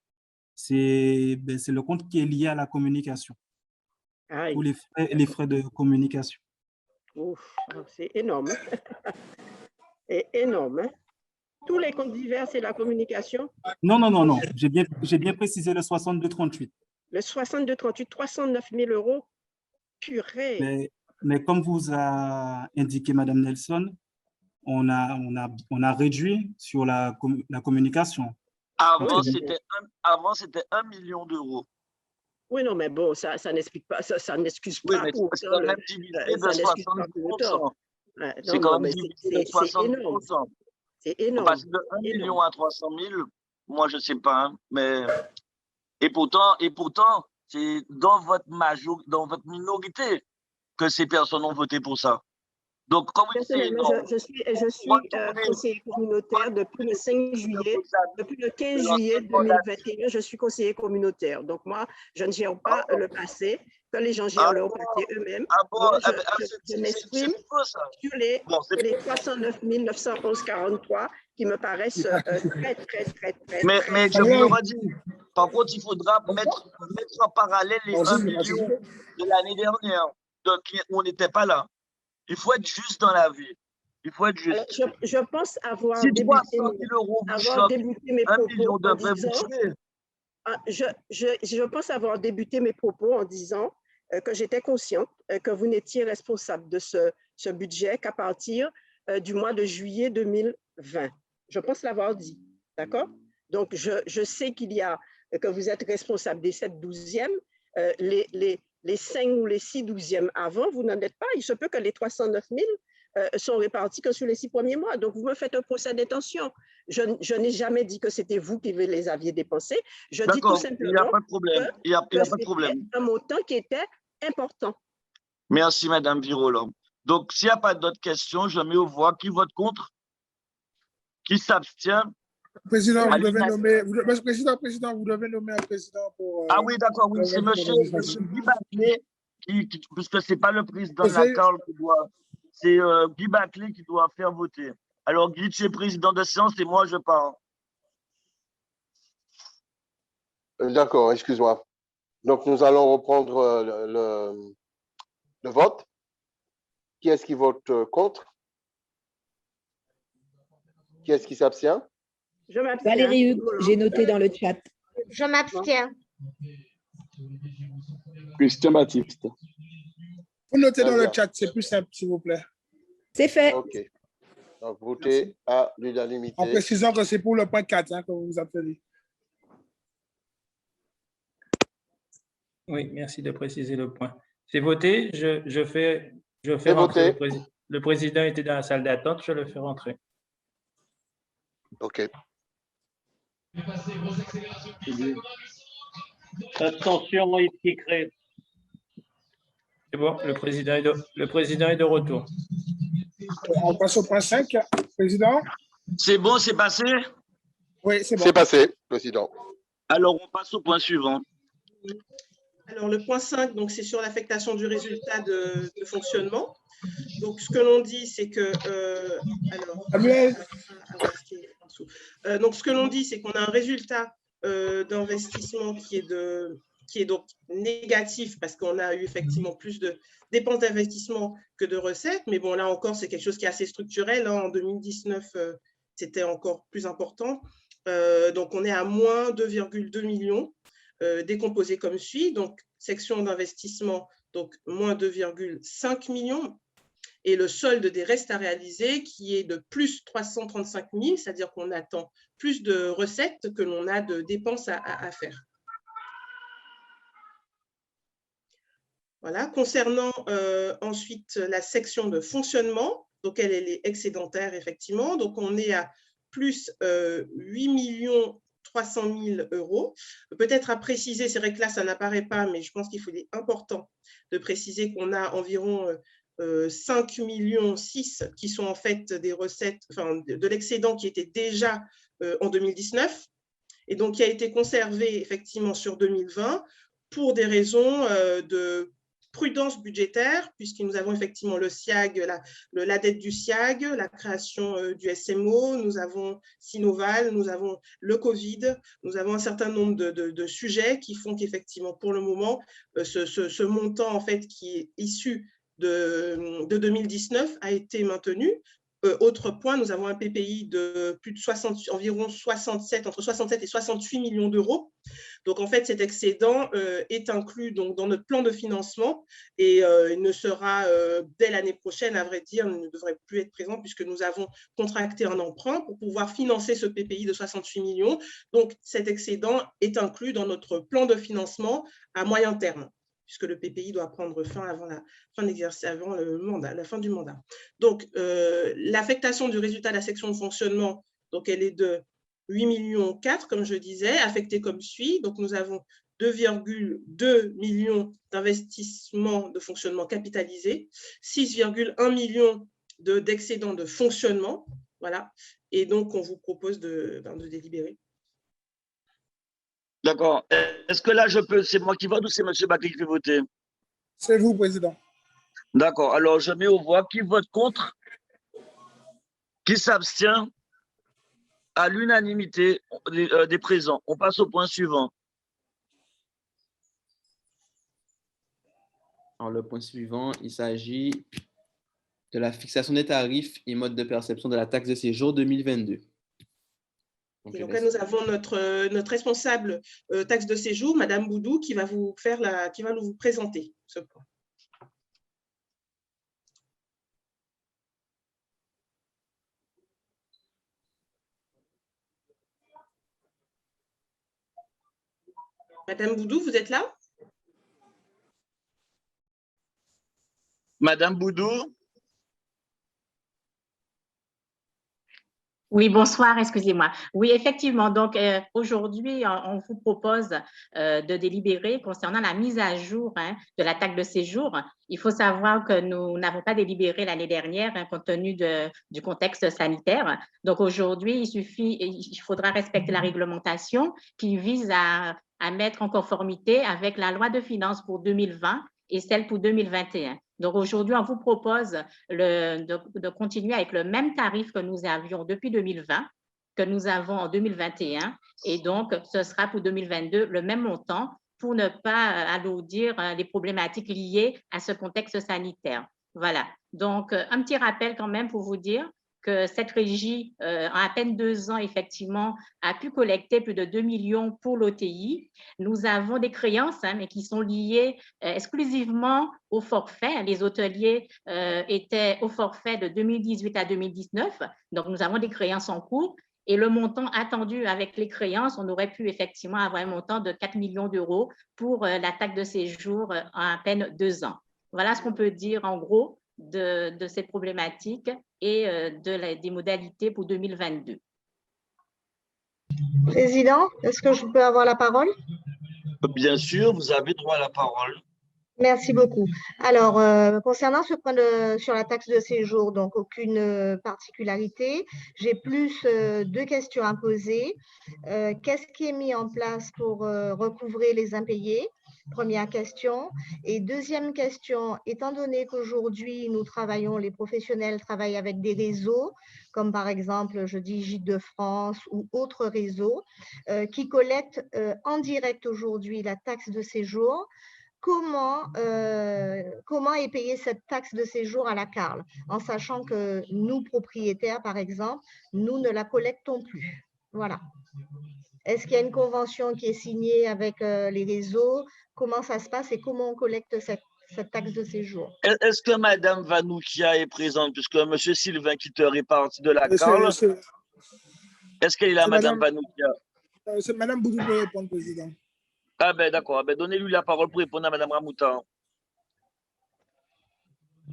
c'est le compte qui est lié à la communication, ou les frais de communication. C'est énorme. C'est énorme. Tous les comptes divers, c'est la communication? Non. J'ai bien précisé le 6238. Le 6238, 309 000 euros? Purée. Mais comme vous a indiqué Madame Nelson, on a réduit sur la communication. Avant, c'était 1 million d'euros. Oui, non, mais bon, ça n'explique pas, ça n'excuse Oui, pas mais pour c'est autant. quand même divisé de Ça n'excuse pas pour autant. 70%. C'est quand même divisé de C'est énorme. 70%. C'est On énorme. passe de 1 million à 300 000. Moi, je ne sais pas, hein, mais et pourtant, c'est dans votre minorité que ces personnes ont voté pour ça. Donc, comme c'est Personnellement, énorme, je suis conseiller communautaire depuis le 5 juillet, depuis le 15 juillet 2021, je suis conseiller communautaire. Donc, moi, je ne gère pas le passé, que les gens gèrent leur passé eux-mêmes. Moi, je m'exprime sur les 309 911,43 qui me paraissent très. Mais je vous le redis, par contre, il faudra mettre en parallèle les 1 million de l'année dernière, où on n'était pas là. Il faut être juste dans la vie. Il faut être juste. Alors, je pense avoir si débuté 300 000 euros vous choquent, mes 1 propos million en devrait vous disant, tuer. je pense avoir débuté mes propos en disant que j'étais consciente que vous n'étiez responsable de ce budget qu'à partir du mois de juillet 2020. Je pense l'avoir dit, d'accord? Donc, je sais que vous êtes responsable des 7 douzièmes. Les 5 ou les 6 douzièmes avant, vous n'en êtes pas. Il se peut que les 309 000 sont répartis que sur les 6 premiers mois. Donc, vous me faites un procès d'intention. Je n'ai jamais dit que c'était vous qui les aviez dépensés. Je dis tout simplement il n'y a pas de problème. Il n'y a pas de problème. Un montant qui était important. Merci, Madame Virola. Donc, s'il n'y a pas d'autres questions, je mets aux voix. Qui vote contre? Qui s'abstient? Président, vous devez nommer, président, vous devez nommer un président pour. Ah oui, d'accord, oui, c'est monsieur Guy Baclé, puisque ce n'est pas le président de la CARL qui doit, c'est Guy Baclé qui doit faire voter. Alors, Guy, tu es président de séance et moi, je pars. D'accord, excuse-moi. Donc, nous allons reprendre le vote. Qui est-ce qui vote contre? Qui est-ce qui s'abstient? Je m'abstiens. Valérie Hugues, j'ai noté dans le chat. Je m'abstiens. Christian Baptiste. Vous notez dans le chat, c'est plus simple, s'il vous plaît. C'est fait. OK. Donc, votez à l'unanimité. En précisant que c'est pour le point 4 que vous vous appelez. Oui, merci de préciser le point. C'est voté. Je fais rentrer le président était dans la salle d'attente. Je le fais rentrer. OK. Attention, il crée. C'est bon, le président est de retour. On passe au point 5, président. C'est bon, c'est passé? Oui, c'est bon. C'est passé, président. Alors, on passe au point suivant. Alors, le point 5, c'est sur l'affectation du résultat de fonctionnement. Donc, ce que l'on dit, c'est que… donc, ce que l'on dit, c'est qu'on a un résultat d'investissement qui est donc négatif parce qu'on a eu effectivement plus de dépenses d'investissement que de recettes. Mais bon, là encore, c'est quelque chose qui est assez structurel. En 2019, c'était encore plus important. Donc, on est à moins 2,2 millions. Décomposé comme suit, donc section d'investissement, donc moins 2,5 millions, et le solde des restes à réaliser qui est de plus 335 000, c'est-à-dire qu'on attend plus de recettes que l'on a de dépenses à faire. Voilà, concernant ensuite la section de fonctionnement, donc elle est excédentaire effectivement, donc on est à plus 8 300 000 euros. Peut-être à préciser, c'est vrai que là, ça n'apparaît pas, mais je pense qu'il est important de préciser qu'on a environ 5 millions 6 qui sont en fait des recettes, enfin de l'excédent qui était déjà en 2019 et donc qui a été conservé effectivement sur 2020 pour des raisons de prudence budgétaire, puisque nous avons effectivement le SIAG, la dette du SIAG, la création du SMO, nous avons Sinoval, nous avons le Covid, nous avons un certain nombre de sujets qui font qu'effectivement, pour le moment, ce montant en fait qui est issu de 2019 a été maintenu. autre point, nous avons un PPI de plus de environ 67, entre 67 et 68 millions d'euros. Donc, en fait, cet excédent est inclus donc, dans notre plan de financement et il ne sera, dès l'année prochaine, à vrai dire, ne devrait plus être présent puisque nous avons contracté un emprunt pour pouvoir financer ce PPI de 68 millions. Donc, cet excédent est inclus dans notre plan de financement à moyen terme, puisque le PPI doit prendre fin avant la fin de l'exercice, avant le mandat, la fin du mandat. Donc, l'affectation du résultat de la section de fonctionnement, donc elle est de 8,4 millions, comme je disais, affectée comme suit. Donc, nous avons 2,2 millions d'investissements de fonctionnement capitalisés, 6,1 millions d'excédents de fonctionnement. Voilà. Et donc, on vous propose de délibérer. D'accord. Est-ce que là, c'est moi qui vote ou c'est M. Bacri qui fait voter? C'est vous, Président. D'accord. Alors, je mets aux voix qui vote contre, qui s'abstient à l'unanimité des présents. On passe au point suivant. Alors, le point suivant, il s'agit de la fixation des tarifs et modes de perception de la taxe de séjour 2022. Donc là, nous avons notre responsable taxe de séjour, Madame Boudou, qui va vous présenter ce point. Madame Boudou, vous êtes là? Madame Boudou? Oui, bonsoir, excusez-moi. Oui, effectivement, donc aujourd'hui, on vous propose de délibérer concernant la mise à jour de la taxe de séjour. Il faut savoir que nous n'avons pas délibéré l'année dernière compte tenu du contexte sanitaire. Donc aujourd'hui, il faudra respecter la réglementation qui vise à mettre en conformité avec la loi de finances pour 2020 et celle pour 2021. Donc, aujourd'hui, on vous propose de continuer avec le même tarif que nous avions depuis 2020, que nous avons en 2021. Et donc, ce sera pour 2022 le même montant pour ne pas alourdir les problématiques liées à ce contexte sanitaire. Voilà. Donc, un petit rappel quand même pour vous dire que cette régie, en à peine 2 ans, effectivement, a pu collecter plus de 2 millions pour l'OTI. Nous avons des créances, mais qui sont liées exclusivement au forfait. Les hôteliers étaient au forfait de 2018 à 2019. Donc, nous avons des créances en cours. Et le montant attendu avec les créances, on aurait pu effectivement avoir un montant de 4 millions d'euros pour la taxe de séjour en à peine 2 ans. Voilà ce qu'on peut dire en gros de cette problématique et des modalités pour 2022. Président, est-ce que je peux avoir la parole? Bien sûr, vous avez droit à la parole. Merci beaucoup. Alors, concernant ce point sur la taxe de séjour, donc aucune particularité. J'ai plus 2 questions à poser. Qu'est-ce qui est mis en place pour recouvrer les impayés? Première question. Et deuxième question, étant donné qu'aujourd'hui, les professionnels travaillent avec des réseaux, comme par exemple, je dis Gîtes de France ou autres réseaux, qui collectent en direct aujourd'hui la taxe de séjour, comment est payée cette taxe de séjour à la CARL, en sachant que nous, propriétaires, par exemple, nous ne la collectons plus. Voilà. Est-ce qu'il y a une convention qui est signée avec les réseaux? Comment ça se passe et comment on collecte cette taxe de séjour? Est-ce que Mme Vanoukia est présente, puisque M. Sylvain Quitter est parti de la CARL? Est-ce qu'elle est là, Mme Vanoukia? C'est Mme Boudou pour répondre, Président. Ah ben d'accord, donnez-lui la parole pour répondre à Mme Ramouta.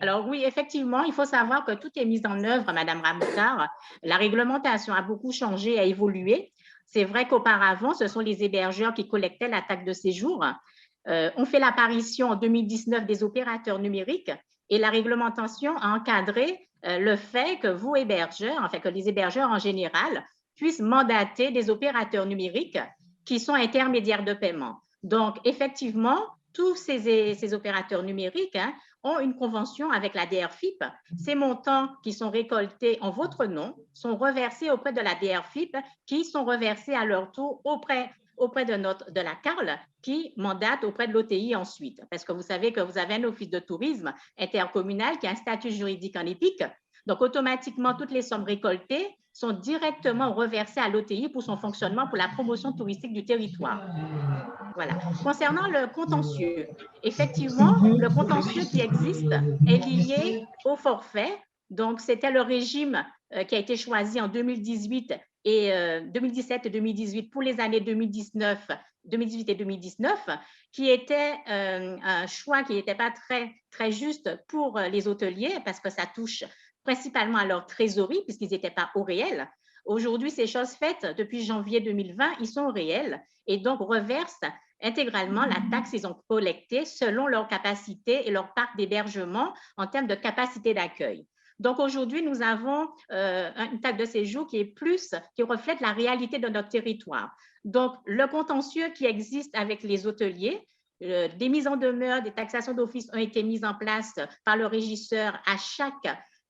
Alors oui, effectivement, il faut savoir que tout est mis en œuvre, Mme Ramouta. La réglementation a beaucoup changé, a évolué. C'est vrai qu'auparavant, ce sont les hébergeurs qui collectaient la taxe de séjour. On fait l'apparition en 2019 des opérateurs numériques et la réglementation a encadré le fait que vous, hébergeurs, en fait, que les hébergeurs en général puissent mandater des opérateurs numériques qui sont intermédiaires de paiement. Donc, effectivement, tous ces opérateurs numériques ont une convention avec la DRFIP. Ces montants qui sont récoltés en votre nom sont reversés auprès de la DRFIP, qui sont reversés à leur tour auprès de la CARL, qui mandate auprès de l'OTI ensuite. Parce que vous savez que vous avez un office de tourisme intercommunal qui a un statut juridique en EPIC. Donc, automatiquement, toutes les sommes récoltées sont directement reversées à l'OTI pour son fonctionnement, pour la promotion touristique du territoire. Voilà. Concernant le contentieux, effectivement, le contentieux qui existe est lié au forfait. Donc, c'était le régime qui a été choisi en 2018 et 2017 et 2018 pour les années 2018 et 2019, qui était un choix qui n'était pas très juste pour les hôteliers parce que ça touche principalement à leur trésorerie puisqu'ils n'étaient pas au réel. Aujourd'hui, ces choses faites, depuis janvier 2020, ils sont au réel et donc reversent intégralement la taxe qu'ils ont collectée selon leur capacité et leur parc d'hébergement en termes de capacité d'accueil. Donc, aujourd'hui, nous avons une taxe de séjour qui reflète la réalité de notre territoire. Donc, le contentieux qui existe avec les hôteliers, des mises en demeure, des taxations d'office ont été mises en place par le régisseur à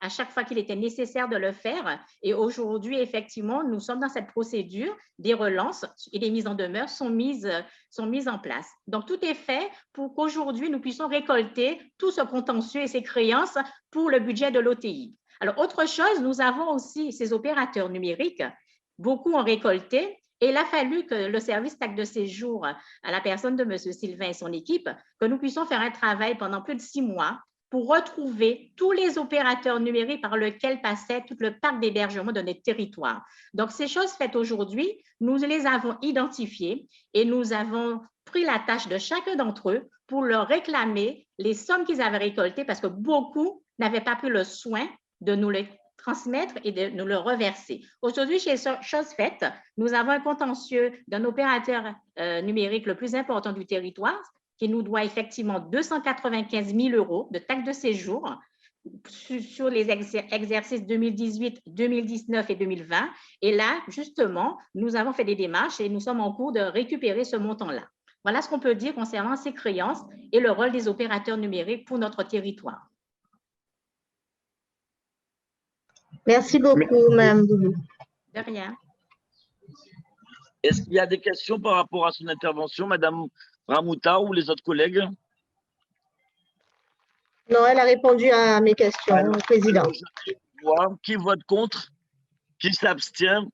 chaque fois qu'il était nécessaire de le faire. Et aujourd'hui, effectivement, nous sommes dans cette procédure, des relances et des mises en demeure sont mises en place. Donc, tout est fait pour qu'aujourd'hui, nous puissions récolter tout ce contentieux et ces créances pour le budget de l'OTI. Alors, autre chose, nous avons aussi ces opérateurs numériques. Beaucoup ont récolté. Et il a fallu que le service taxe de séjour, à la personne de M. Sylvain et son équipe, que nous puissions faire un travail pendant plus de 6 mois pour retrouver tous les opérateurs numériques par lesquels passait tout le parc d'hébergement de notre territoire. Donc, ces choses faites aujourd'hui, nous les avons identifiées et nous avons pris la tâche de chacun d'entre eux pour leur réclamer les sommes qu'ils avaient récoltées parce que beaucoup n'avaient pas pris le soin de nous les transmettre et de nous le reverser. Aujourd'hui, chez Chose Faite, nous avons un contentieux d'un opérateur numérique le plus important du territoire qui nous doit effectivement 295 000 € de taxe de séjour sur les exercices 2018, 2019 et 2020. Et là, justement, nous avons fait des démarches et nous sommes en cours de récupérer ce montant-là. Voilà ce qu'on peut dire concernant ces créances et le rôle des opérateurs numériques pour notre territoire. Merci beaucoup, Mme Doudou. De rien. Est-ce qu'il y a des questions par rapport à son intervention, Mme Ramouta ou les autres collègues? Non, elle a répondu à mes questions, Président. Qui vote contre? Qui s'abstient?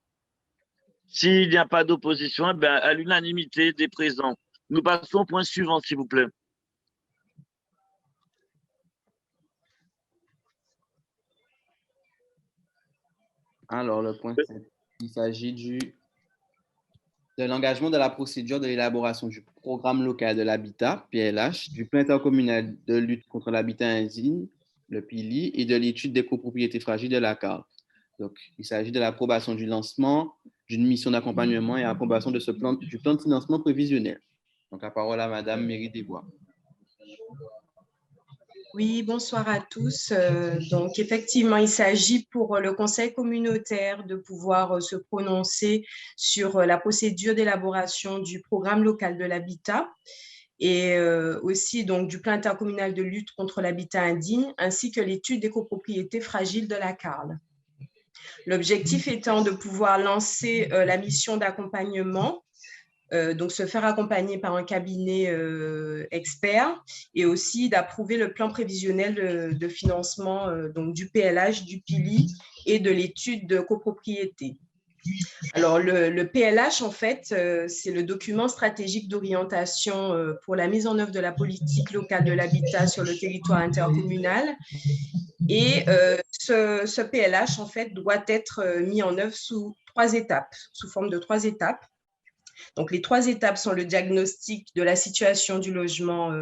S'il n'y a pas d'opposition, à l'unanimité des présents. Nous passons au point suivant, s'il vous plaît. Alors, le point 7, il s'agit de l'engagement de la procédure de l'élaboration du programme local de l'habitat, PLH, du plan intercommunal de lutte contre l'habitat indigne, le PILI, et de l'étude des copropriétés fragiles de la CAR. Donc, il s'agit de l'approbation du lancement d'une mission d'accompagnement et approbation de du plan de financement prévisionnel. Donc, la parole à Mme Méry Desbois. Oui, bonsoir à tous. Donc, effectivement, il s'agit pour le conseil communautaire de pouvoir se prononcer sur la procédure d'élaboration du programme local de l'habitat et aussi donc, du plan intercommunal de lutte contre l'habitat indigne, ainsi que l'étude des copropriétés fragiles de la CARL. L'objectif étant de pouvoir lancer la mission d'accompagnement, donc se faire accompagner par un cabinet expert et aussi d'approuver le plan prévisionnel de financement donc du PLH, du PILI et de l'étude de copropriété. Alors, le PLH, en fait, c'est le document stratégique d'orientation pour la mise en œuvre de la politique locale de l'habitat sur le territoire intercommunal. Et ce PLH, en fait, doit être mis en œuvre sous forme de 3 étapes. Donc, les 3 étapes sont le diagnostic de la situation du logement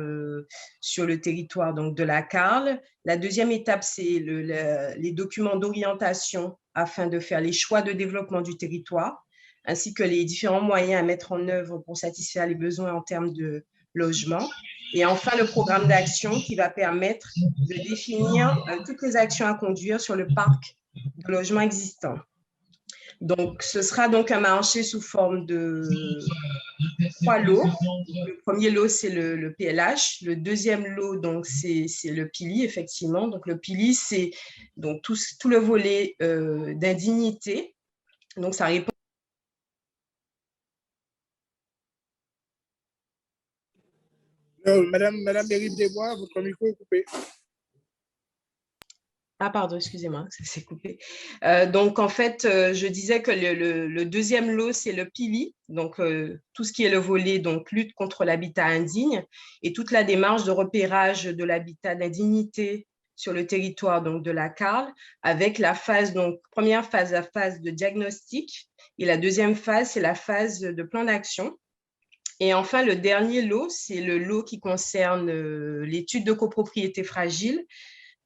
sur le territoire donc, de la CARL. La deuxième étape, c'est les documents d'orientation afin de faire les choix de développement du territoire, ainsi que les différents moyens à mettre en œuvre pour satisfaire les besoins en termes de logement. Et enfin, le programme d'action qui va permettre de définir toutes les actions à conduire sur le parc de logements existants. Donc, ce sera donc un marché sous forme de 3 lots. Le premier lot, c'est le PLH. Le deuxième lot, donc, c'est le PILI, effectivement. Donc, le PILI, c'est donc tout le volet d'indignité. Donc, ça répond. Madame Méry Desbois, votre micro est coupé. Ah, pardon, excusez-moi, ça s'est coupé. Donc, en fait, je disais que le deuxième lot, c'est le PILI, donc tout ce qui est le volet, donc lutte contre l'habitat indigne et toute la démarche de repérage de l'habitat d'indignité sur le territoire donc, de la CARL, avec la phase, donc première phase, la phase de diagnostic, et la deuxième phase, c'est la phase de plan d'action. Et enfin, le dernier lot, c'est le lot qui concerne l'étude de copropriété fragile.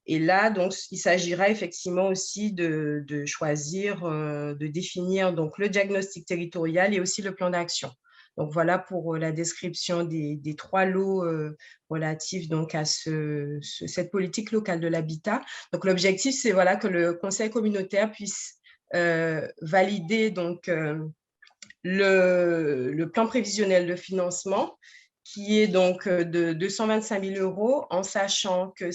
Et là, donc, il s'agira effectivement aussi de choisir, de définir donc, le diagnostic territorial et aussi le plan d'action. Donc, voilà pour la description des 3 lots relatifs donc, à cette politique locale de l'habitat. Donc, l'objectif, c'est voilà, que le conseil communautaire puisse valider donc, le plan prévisionnel de financement qui est donc de 225 000 € en sachant que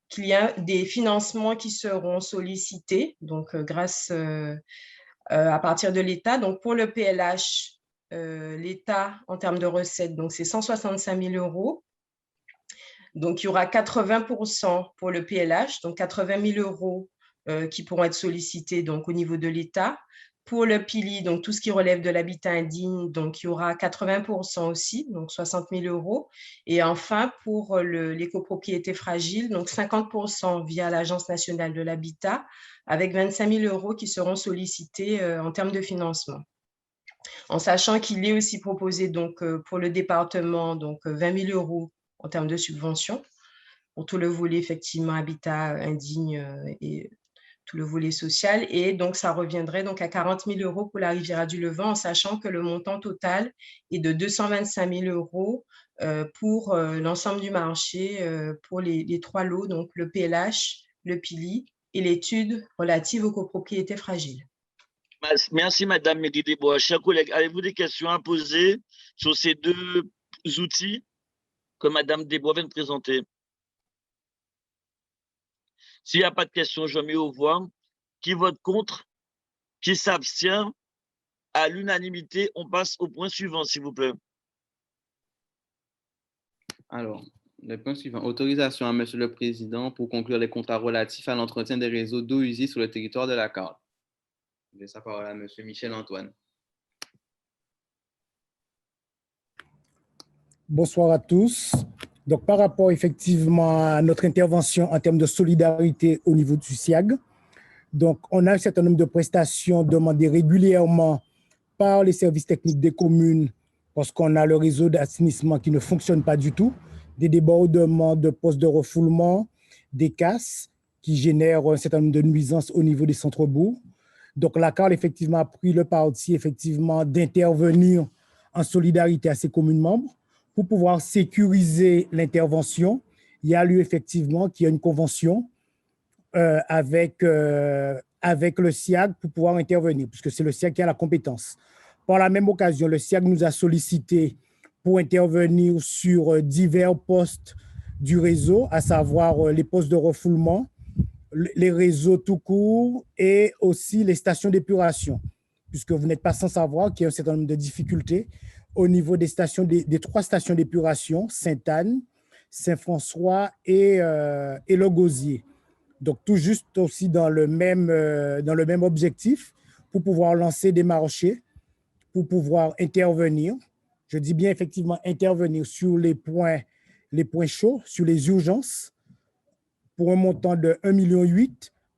qu'il y a des financements qui seront sollicités donc grâce à partir de l'État. Donc pour le PLH, l'État en termes de recettes, donc c'est 165 000 €. Donc il y aura 80% pour le PLH, donc 80 000 € qui pourront être sollicités donc au niveau de l'État. Pour le PILI, donc tout ce qui relève de l'habitat indigne, donc il y aura 80% aussi, donc 60 000 €. Et enfin, pour les copropriétés fragiles, donc 50% via l'Agence nationale de l'habitat, avec 25 000 € qui seront sollicités en termes de financement. En sachant qu'il est aussi proposé donc, pour le département donc, 20 000 € en termes de subventions, pour tout le volet effectivement habitat indigne et tout le volet social, et donc ça reviendrait donc à 40 000 € pour la Riviera du Levant, en sachant que le montant total est de 225 000 € pour l'ensemble du marché, pour les 3 lots, donc le PLH, le PILI et l'étude relative aux copropriétés fragiles. Merci, Madame Mégué-Desbois. Chers collègues, avez-vous des questions à poser sur ces 2 outils que Madame Desbois vient de présenter? S'il n'y a pas de questions, je mets au voix. Qui vote contre? Qui s'abstient? À l'unanimité, on passe au point suivant, s'il vous plaît. Alors, le point suivant. Autorisation à Monsieur le Président pour conclure les contrats relatifs à l'entretien des réseaux d'eau usée sur le territoire de la CARL. Je laisse la parole à Monsieur Michel-Antoine. Bonsoir à tous. Donc, par rapport effectivement à notre intervention en termes de solidarité au niveau du SIAG, donc on a un certain nombre de prestations demandées régulièrement par les services techniques des communes parce qu'on a le réseau d'assainissement qui ne fonctionne pas du tout, des débordements de postes de refoulement, des casses qui génèrent un certain nombre de nuisances au niveau des centres-bourgs. Donc, la CARL effectivement a pris le parti effectivement d'intervenir en solidarité à ses communes membres pour pouvoir sécuriser l'intervention. Il y a lieu effectivement qu'il y a une convention avec le SIAG pour pouvoir intervenir, puisque c'est le SIAG qui a la compétence. Par la même occasion, le SIAG nous a sollicité pour intervenir sur divers postes du réseau, à savoir les postes de refoulement, les réseaux tout court et aussi les stations d'épuration, puisque vous n'êtes pas sans savoir qu'il y a un certain nombre de difficultés au niveau des 3 stations d'épuration, Sainte-Anne, Saint-François et le Gosier. Donc, tout juste aussi dans le même objectif pour pouvoir lancer des marchés, pour pouvoir intervenir. Je dis bien effectivement intervenir sur les points chauds, sur les urgences, pour un montant de 1,8 million.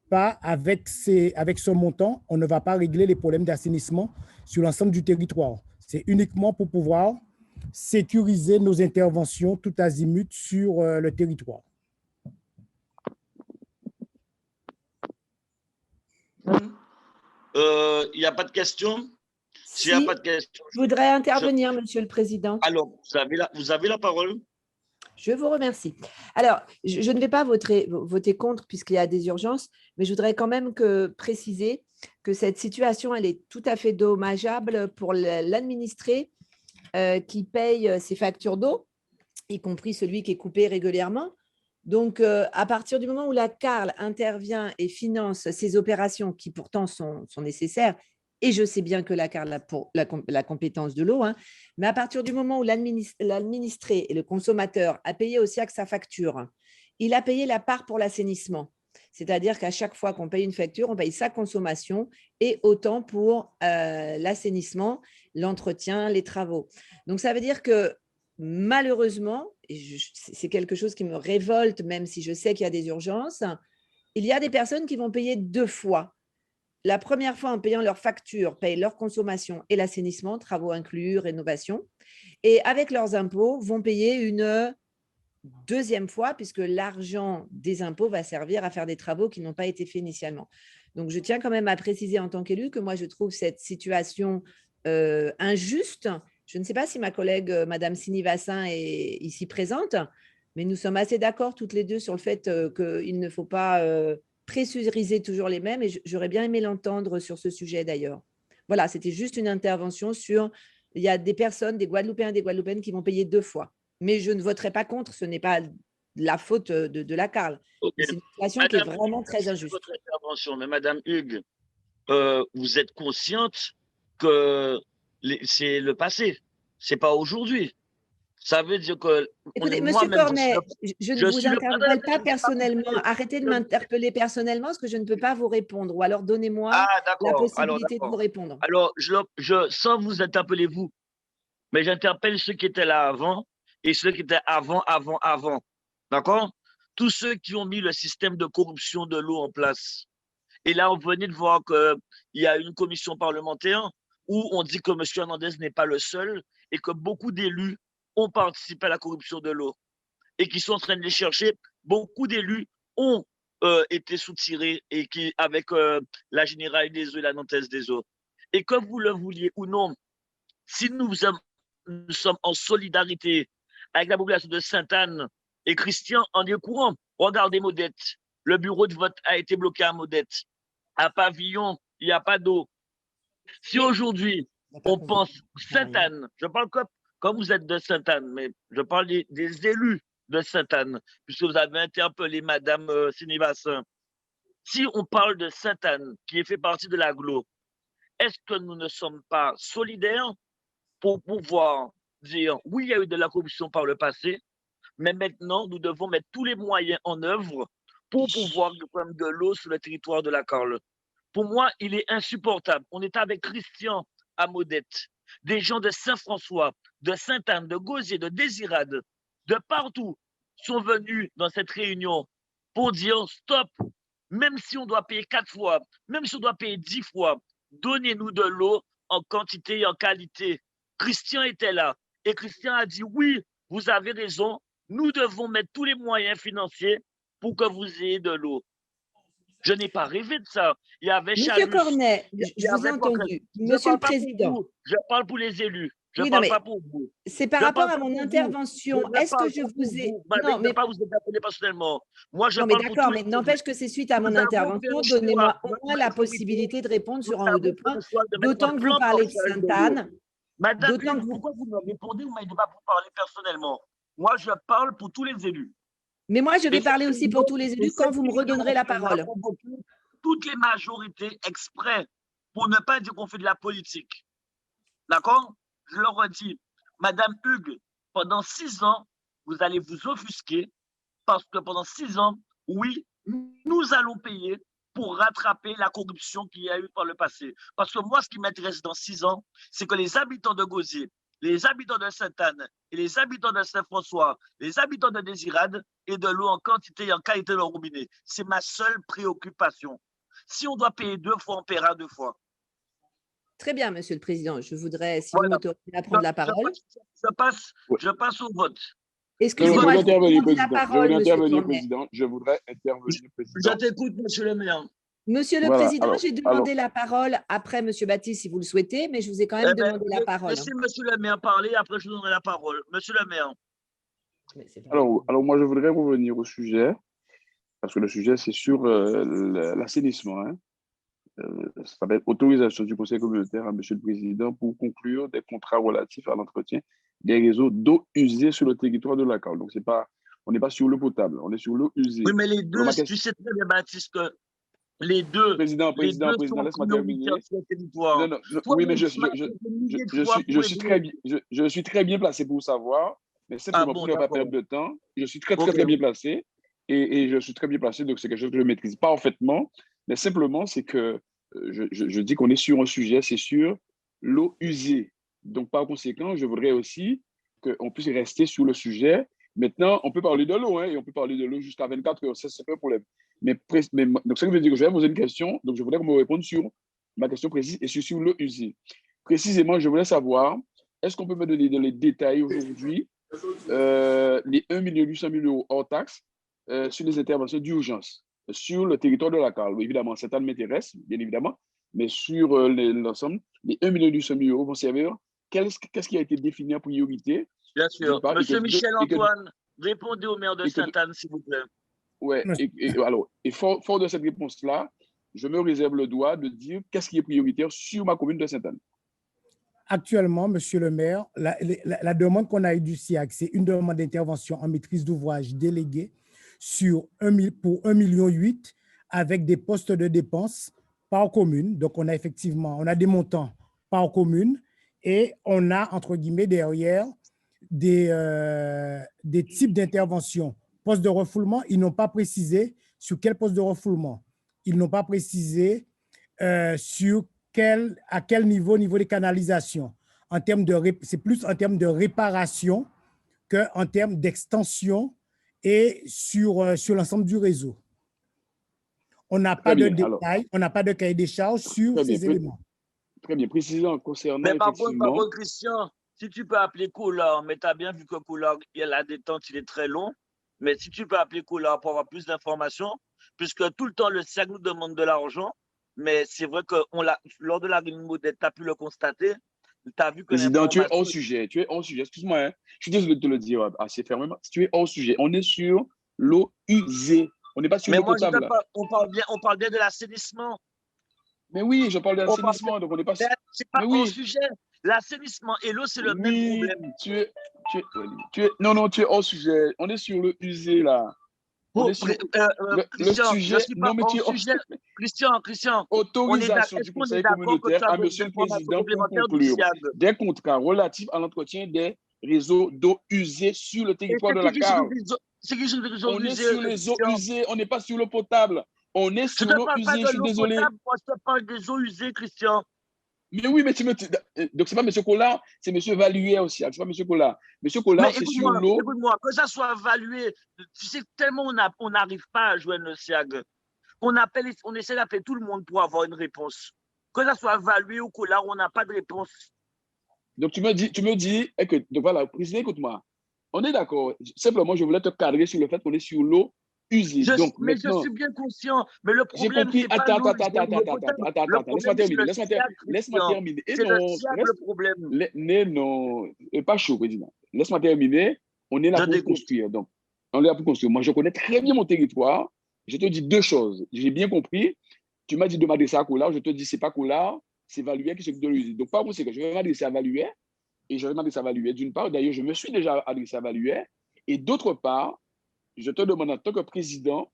Pas avec ce montant, on ne va pas régler les problèmes d'assainissement sur l'ensemble du territoire. C'est uniquement pour pouvoir sécuriser nos interventions tout azimut sur le territoire. Il n'y a pas de questions? S'il n'y a pas de questions, je voudrais intervenir, Monsieur le Président. Alors, vous avez la parole. Je vous remercie. Alors, je ne vais pas voter contre puisqu'il y a des urgences, mais je voudrais quand même préciser que cette situation, elle est tout à fait dommageable pour l'administré qui paye ses factures d'eau, y compris celui qui est coupé régulièrement. Donc, à partir du moment où la CARL intervient et finance ces opérations qui pourtant sont nécessaires, et je sais bien que la CARL a pour la compétence de l'eau, hein, mais à partir du moment où l'administré et le consommateur a payé au SIAG sa facture il a payé la part pour l'assainissement. C'est-à-dire qu'à chaque fois qu'on paye une facture, on paye sa consommation et autant pour l'assainissement, l'entretien, les travaux. Donc, ça veut dire que malheureusement, et c'est quelque chose qui me révolte, même si je sais qu'il y a des urgences, il y a des personnes qui vont payer 2 fois. La première fois, en payant leur facture, payent leur consommation et l'assainissement, travaux inclus, rénovation. Et avec leurs impôts, vont payer une 2e fois, puisque l'argent des impôts va servir à faire des travaux qui n'ont pas été faits initialement. Donc, je tiens quand même à préciser en tant qu'élu que moi, je trouve cette situation injuste. Je ne sais pas si ma collègue, Madame Sini-Vassin, est ici présente, mais nous sommes assez d'accord toutes les deux sur le fait qu'il ne faut pas pressuriser toujours les mêmes, et j'aurais bien aimé l'entendre sur ce sujet d'ailleurs. Voilà, c'était juste une intervention sur, il y a des personnes, des Guadeloupéens et des Guadeloupéennes qui vont payer 2 fois. Mais je ne voterai pas contre, ce n'est pas la faute de la CARL. Okay. C'est une situation qui est vraiment très injuste. Votre intervention, mais Madame Hugues, vous êtes consciente que c'est le passé, c'est pas aujourd'hui. Ça veut dire que… Écoutez, Monsieur Cornet, je ne vous interpelle pas personnellement. Arrêtez de m'interpeller personnellement parce que je ne peux pas vous répondre. Ou alors donnez-moi la possibilité de vous répondre. Alors, sans vous interpeller vous, mais j'interpelle ceux qui étaient là avant et ceux qui étaient avant. D'accord? Tous ceux qui ont mis le système de corruption de l'eau en place. Et là, on venait de voir qu'il y a une commission parlementaire où on dit que M. Hernandez n'est pas le seul et que beaucoup d'élus ont participé à la corruption de l'eau et qui sont en train de les chercher. Beaucoup d'élus ont été soutirés et qui, avec la Générale des eaux et la Nantaise des eaux. Et que vous le vouliez ou non, si nous sommes en solidarité avec la population de Sainte-Anne, et Christian en est au courant. Regardez Modette. Le bureau de vote a été bloqué à Modette. À Pavillon, il n'y a pas d'eau. Si aujourd'hui, on pense Sainte-Anne, je parle comme vous êtes de Sainte-Anne, mais je parle des élus de Sainte-Anne, puisque vous avez interpellé Madame Sini-Vassin. Si on parle de Sainte-Anne, qui fait partie de l'agglo, est-ce que nous ne sommes pas solidaires pour pouvoir dire oui, il y a eu de la corruption par le passé, mais maintenant, nous devons mettre tous les moyens en œuvre pour pouvoir le problème de l'eau sur le territoire de la Carle. Pour moi, il est insupportable. On est avec Christian à Modette, des gens de Saint-François, de Sainte-Anne, de Gosier, de Désirade, de partout, sont venus dans cette réunion pour dire stop, même si on doit payer 4 fois, même si on doit payer 10 fois, donnez-nous de l'eau en quantité et en qualité. Christian était là et Christian a dit oui, vous avez raison. Nous devons mettre tous les moyens financiers pour que vous ayez de l'eau. Je n'ai pas rêvé de ça. Il y avait Monsieur Cornet, je vous ai entendu. Monsieur le Président. Je parle pour les élus. Je ne Oui, parle pas pour vous. C'est par rapport à mon intervention. Est-ce que je vous ai… Non, mais pas vous interpeller personnellement. Moi, je non, mais parle d'accord, mais n'empêche que c'est suite à mon intervention. Donnez-moi au moins la possibilité de répondre sur un ou deux points, d'autant que vous parlez de Sainte-Anne. Madame, pourquoi vous me répondez? Vous ne m'avez pas pour parler personnellement. Moi, je parle pour tous les élus. Mais moi, je vais parler aussi pour tous les élus quand vous me redonnerez la parole. Toutes les majorités exprès pour ne pas dire qu'on fait de la politique. D'accord? Je leur redis, Madame Hugues, pendant 6 ans, vous allez vous offusquer parce que pendant 6 ans, oui, nous allons payer pour rattraper la corruption qu'il y a eu par le passé. Parce que moi, ce qui m'intéresse dans 6 ans, c'est que les habitants de Gosier, les habitants de Sainte-Anne et les habitants de Saint-François, les habitants de Désirade aient de l'eau en quantité et en qualité de robinet. C'est ma seule préoccupation. Si on doit payer 2 fois, on paiera 2 fois. Très bien, Monsieur le Président. Je voudrais, si vous m'autorisez à prendre la parole. Je passe au vote. Excusez-moi, je voudrais la parole, intervenir, Président. Je voudrais intervenir, Président. Je t'écoute, Monsieur le maire. Monsieur le Président, j'ai demandé la parole après Monsieur Baptiste, si vous le souhaitez, mais je vous ai quand même demandé la parole. Laissez Monsieur le maire parler, après je vous donnerai la parole. Monsieur le maire. Alors moi, je voudrais revenir au sujet, parce que le sujet, c'est sur l'assainissement. Hein. Ça s'appelle autorisation du Conseil communautaire à Monsieur le Président pour conclure des contrats relatifs à l'entretien des réseaux d'eau usée sur le territoire de la Carle. Donc, on n'est pas sur l'eau potable, on est sur l'eau usée. Oui, mais les deux, tu sais très bien, Baptiste, que les deux. Président, laisse-moi terminer. Non, oui, mais je suis très bien placé pour savoir, mais simplement pour ne pas perdre de temps, je suis très bien placé. et je suis très bien placé, donc c'est quelque chose que je maîtrise parfaitement. Mais simplement, c'est que je dis qu'on est sur un sujet, c'est sur l'eau usée. Donc, par conséquent, je voudrais aussi qu'on puisse rester sur le sujet. Maintenant, on peut parler de l'eau, hein, et on peut parler de l'eau jusqu'à 24 heures, ça, c'est pas un problème. Donc, ça veut dire que je vais poser une question, donc je voudrais qu'on me réponde sur ma question précise et sur l'eau usée. Précisément, je voulais savoir, est-ce qu'on peut me donner les détails aujourd'hui, les 1,8 million hors taxe sur les interventions d'urgence sur le territoire de la CAL? Évidemment, ça m'intéresse, bien évidemment, mais sur l'ensemble, les 1,8 million vont servir. Qu'est-ce qui a été défini en priorité? Bien sûr. Monsieur Michel-Antoine, répondez au maire de Sainte-Anne, s'il vous plaît. Oui, et fort de cette réponse-là, je me réserve le droit de dire qu'est-ce qui est prioritaire sur ma commune de Sainte-Anne. Actuellement, monsieur le maire, la demande qu'on a eue du SIAC, c'est une demande d'intervention en maîtrise d'ouvrage déléguée pour 1,8 million avec des postes de dépenses par commune. Donc, on a des montants par commune et on a, entre guillemets, derrière des types d'intervention. Poste de refoulement, ils n'ont pas précisé sur quel poste de refoulement. Ils n'ont pas précisé à quel niveau des canalisations. C'est plus en termes de réparation qu'en termes d'extension et sur l'ensemble du réseau. On n'a pas de détails, on n'a pas de cahier des charges sur ces éléments. Très bien, précisément concernant mais par contre, Christian, si tu peux appeler Collard, mais tu as bien vu que Collard, la détente, il est très long, mais si tu peux appeler Collard pour avoir plus d'informations, puisque tout le temps, le SIAC nous demande de l'argent, mais c'est vrai que lors de la réunion modèle, tu as pu le constater, tu as vu que Président, tu es hors sujet, excuse-moi, hein, je suis désolé de te le dire assez fermement, tu es hors sujet, on est sur l'eau usée, on n'est pas sur l'eau potable. Mais moi, on parle bien de l'assainissement. Mais oui, je parle d'assainissement, donc on n'est pas... C'est pas mon sujet. L'assainissement et l'eau, c'est le même problème. Non, tu es hors sujet. On est sur le usé, là. Christian, le sujet... Non, mais tu es hors sujet. Christian, autorisation du Conseil communautaire à Monsieur le Président pour conclure des contrats relatifs à l'entretien des réseaux d'eau usée sur le territoire de la CAR. On est sur les eaux usées, on n'est pas sur l'eau potable. On est sur l'eau usée, je suis désolé. Moi, je te parle des eaux usées, Christian. Mais oui, mais donc c'est pas M. Collard, c'est M. Valuet aussi. C'est pas M. Collard. M. Collard, c'est sur l'eau. Écoute-moi, que ça soit Valuet, tu sais, tellement on n'arrive pas à joindre le SIAG. On essaie d'appeler tout le monde pour avoir une réponse. Que ça soit Valuet ou Collard, on n'a pas de réponse. Donc tu me dis, donc voilà, président, écoute-moi. On est d'accord. Simplement, je voulais te cadrer sur le fait qu'on est sur l'eau usée. Je suis bien conscient, mais le problème, c'est pas attends, laisse-moi terminer. C'est le problème. Non, pas chaud, président. Laisse-moi terminer. On est là pour construire. Donc, on est là pour construire. Moi, je connais très bien mon territoire. Je te dis deux choses. J'ai bien compris. Tu m'as dit de m'adresser à Collard. Je te dis, c'est pas Collard, c'est Valuet qui s'occupe de l'usine. Donc, par conséquent, je vais m'adresser à Valuet. Et je vais m'adresser à Valuet. D'une part, d'ailleurs, je me suis déjà adressé à Valuet. Et d'autre part, je te demande en tant que président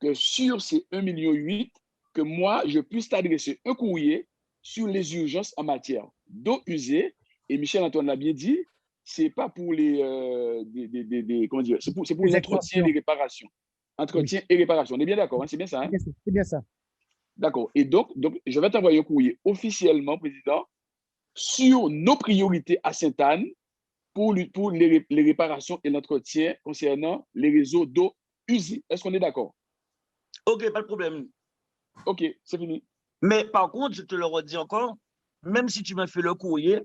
que sur ces 1,8 million, que moi, je puisse t'adresser un courrier sur les urgences en matière d'eau usée. Et Michel-Antoine l'a bien dit, ce n'est pas pour les... comment dire, c'est pour l'entretien et les réparations. Entretien et réparation. On est bien d'accord, hein? C'est bien ça, hein? C'est bien ça. D'accord. Et donc, je vais t'envoyer un courrier officiellement, président, sur nos priorités à Sainte-Anne pour les réparations et l'entretien concernant les réseaux d'eau usés. Est-ce qu'on est d'accord? OK, pas de problème. OK, c'est fini. Mais par contre, je te le redis encore, même si tu m'as fait le courrier,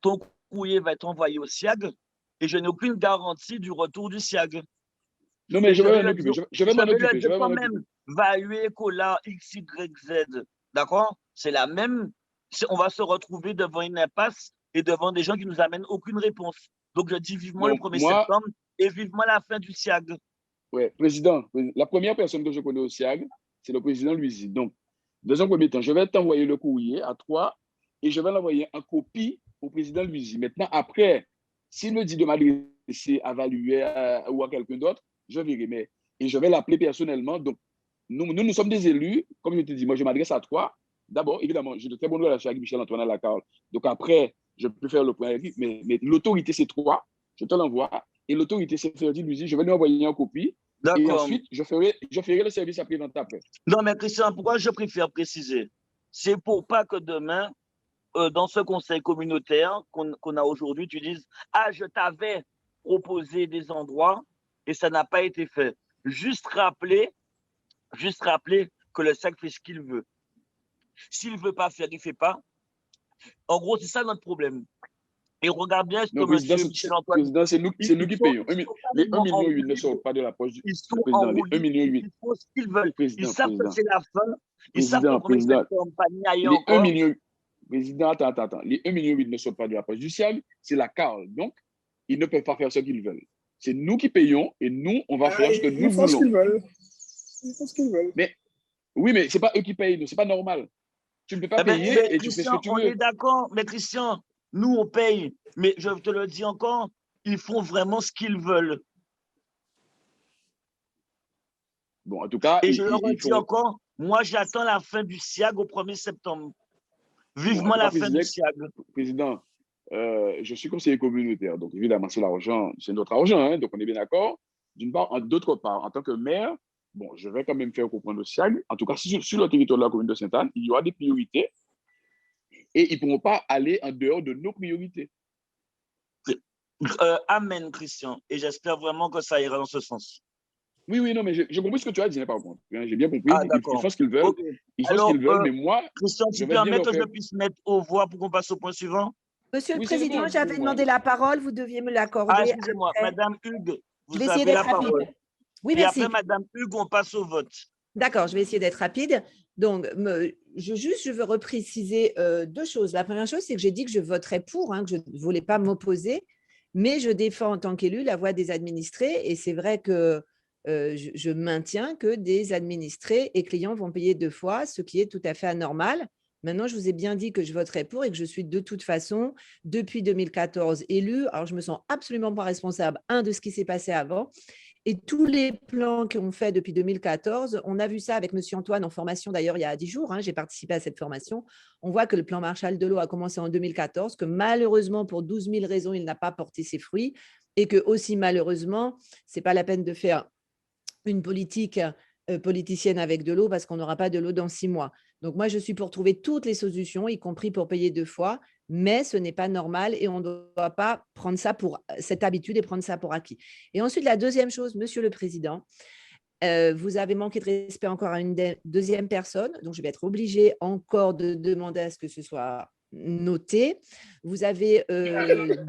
ton courrier va être envoyé au SIAG et je n'ai aucune garantie du retour du SIAG. Non, mais je vais m'en occuper. Je vais m'en occuper. Je vais quand même Valuer, Collard, X, Y, Z. D'accord? C'est la même. On va se retrouver devant une impasse et devant des gens qui nous amènent aucune réponse. Donc, je dis vivement le 1er septembre et vivement la fin du SIAG. Oui, président, la première personne que je connais au SIAG, c'est le président Luizy. Donc, dans un premier temps, je vais t'envoyer le courrier à toi et je vais l'envoyer en copie au président Luizy. Maintenant, après, s'il me dit de m'adresser à Valuer ou à quelqu'un d'autre, je verrai. Et je vais l'appeler personnellement. Donc, nous sommes des élus. Comme je te dis, moi, je m'adresse à toi. D'abord, évidemment, j'ai de très bonnes relations avec Michel-Antoine à la CAL. Donc, après, je peux faire le point avec lui. Mais l'autorité, c'est toi. Je te l'envoie. Et l'autorité, c'est Ferdi Luizy. Je vais lui envoyer en copie. Et D'accord. ensuite, je ferai le service après-vente après. Non, mais Christian, pourquoi je préfère préciser? C'est pour pas que demain, dans ce conseil communautaire qu'on a aujourd'hui, tu dises, ah, je t'avais proposé des endroits et ça n'a pas été fait. Juste rappeler que le SAC fait ce qu'il veut. S'il ne veut pas faire, il ne fait pas. En gros, c'est ça notre problème. Et regarde bien ce Non, que président, M. président, c'est nous qui payons. Les 1,8 million ne sortent pas de la poche du président. Les 1,8 million. Ils font ce qu'ils veulent. Président, Ils savent que c'est la fin. Ils savent président, que comme président, cette campagne aille les 1 encore. million, président, attends. Les 1,8 million ne sortent pas de la poche du SIAG, c'est la CARL. Donc, ils ne peuvent pas faire ce qu'ils veulent. C'est nous qui payons et nous, on va faire ce que nous Ils font ce voulons. qu'ils veulent. Ils font ce qu'ils veulent. Mais, oui, mais ce n'est pas eux qui payent, c'est pas normal. Tu ne peux pas Eh ben, payer mais et tu fais ce Christian, que tu on veux. est d'accord, mais Christian, nous on paye, mais je te le dis encore, ils font vraiment ce qu'ils veulent. Bon, en tout cas, Et je leur dis encore, moi j'attends la fin du SIAG au 1er septembre. Vivement la fin du SIAG. Président, je suis conseiller communautaire, donc évidemment, c'est l'argent, c'est notre argent, hein, donc on est bien d'accord. D'une part, d'autre part, en tant que maire, bon, je vais quand même faire comprendre au SIAG, en tout cas, sur le territoire de la commune de Sainte-Anne, il y aura des priorités et ils ne pourront pas aller en dehors de nos priorités. Amen, Christian, et j'espère vraiment que ça ira dans ce sens. Oui, non, mais j'ai compris ce que tu as dit, par contre. J'ai bien compris. Ah, Ils font ce qu'ils veulent. Okay. Ils font ce qu'ils veulent, mais moi, Christian, tu permets que je puisse mettre aux voix pour qu'on passe au point suivant? Monsieur le Président, j'avais demandé la parole, vous deviez me l'accorder. Ah, excusez-moi, Madame Hugues, Je vais vous essayer avez la d'être rapide. parole. Oui, Et merci. après, Madame Hugues, on passe au vote. D'accord, je vais essayer d'être rapide. Donc, je veux repréciser deux choses. La première chose, c'est que j'ai dit que je voterais pour, que je ne voulais pas m'opposer, mais je défends en tant qu'élu la voix des administrés et c'est vrai que je maintiens que des administrés et clients vont payer 2 fois, ce qui est tout à fait anormal. Maintenant, je vous ai bien dit que je voterai pour et que je suis de toute façon, depuis 2014, élue. Alors, je ne me sens absolument pas responsable, de ce qui s'est passé avant. Et tous les plans qu'on fait depuis 2014, on a vu ça avec M. Antoine en formation d'ailleurs il y a 10 jours, j'ai participé à cette formation. On voit que le plan Marshall de l'eau a commencé en 2014, que malheureusement, pour 12 000 raisons, il n'a pas porté ses fruits et que aussi malheureusement, ce n'est pas la peine de faire une politique politicienne avec de l'eau parce qu'on n'aura pas de l'eau dans 6 mois. Donc, moi, je suis pour trouver toutes les solutions, y compris pour payer 2 fois, mais ce n'est pas normal et on ne doit pas prendre ça pour cette habitude et prendre ça pour acquis. Et ensuite, la deuxième chose, Monsieur le Président, vous avez manqué de respect encore à une deuxième personne, donc je vais être obligée encore de demander à ce que ce soit noté. Vous avez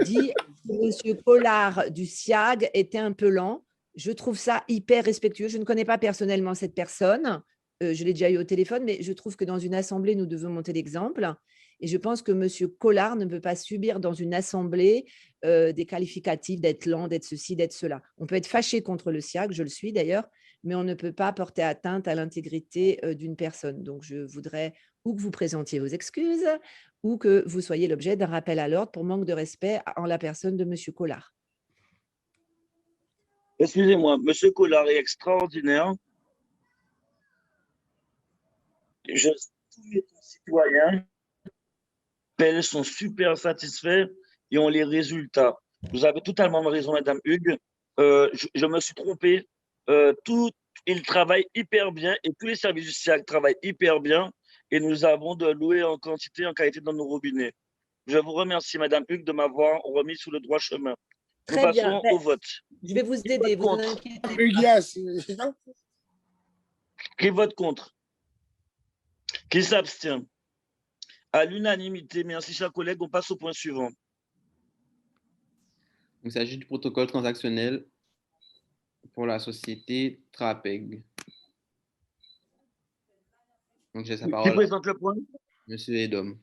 dit que M. Collard du SIAG était un peu lent. Je trouve ça hyper respectueux. Je ne connais pas personnellement cette personne. Je l'ai déjà eu au téléphone, mais je trouve que dans une assemblée, nous devons monter l'exemple. Et je pense que M. Collard ne peut pas subir dans une assemblée des qualificatifs d'être lent, d'être ceci, d'être cela. On peut être fâché contre le SIAG, je le suis d'ailleurs, mais on ne peut pas porter atteinte à l'intégrité d'une personne. Donc, je voudrais ou que vous présentiez vos excuses ou que vous soyez l'objet d'un rappel à l'ordre pour manque de respect en la personne de M. Collard. Excusez-moi, M. Collard est extraordinaire. Tous mes concitoyens sont super satisfaits et ont les résultats. Vous avez totalement raison, Madame Hugues. Je me suis trompé. Ils travaillent hyper bien et tous les services du SIAG travaillent hyper bien et nous avons de l'eau en quantité, en qualité dans nos robinets. Je vous remercie, Madame Hugues, de m'avoir remis sur le droit chemin. Nous passons au vote. Je vais vous aider. Vous Qui vote contre? Qui s'abstient? À l'unanimité. Merci, chers collègues. On passe au point suivant. Il s'agit du protocole transactionnel pour la société Trapeg. Donc, j'ai sa parole. Qui présente le point? Monsieur Edom.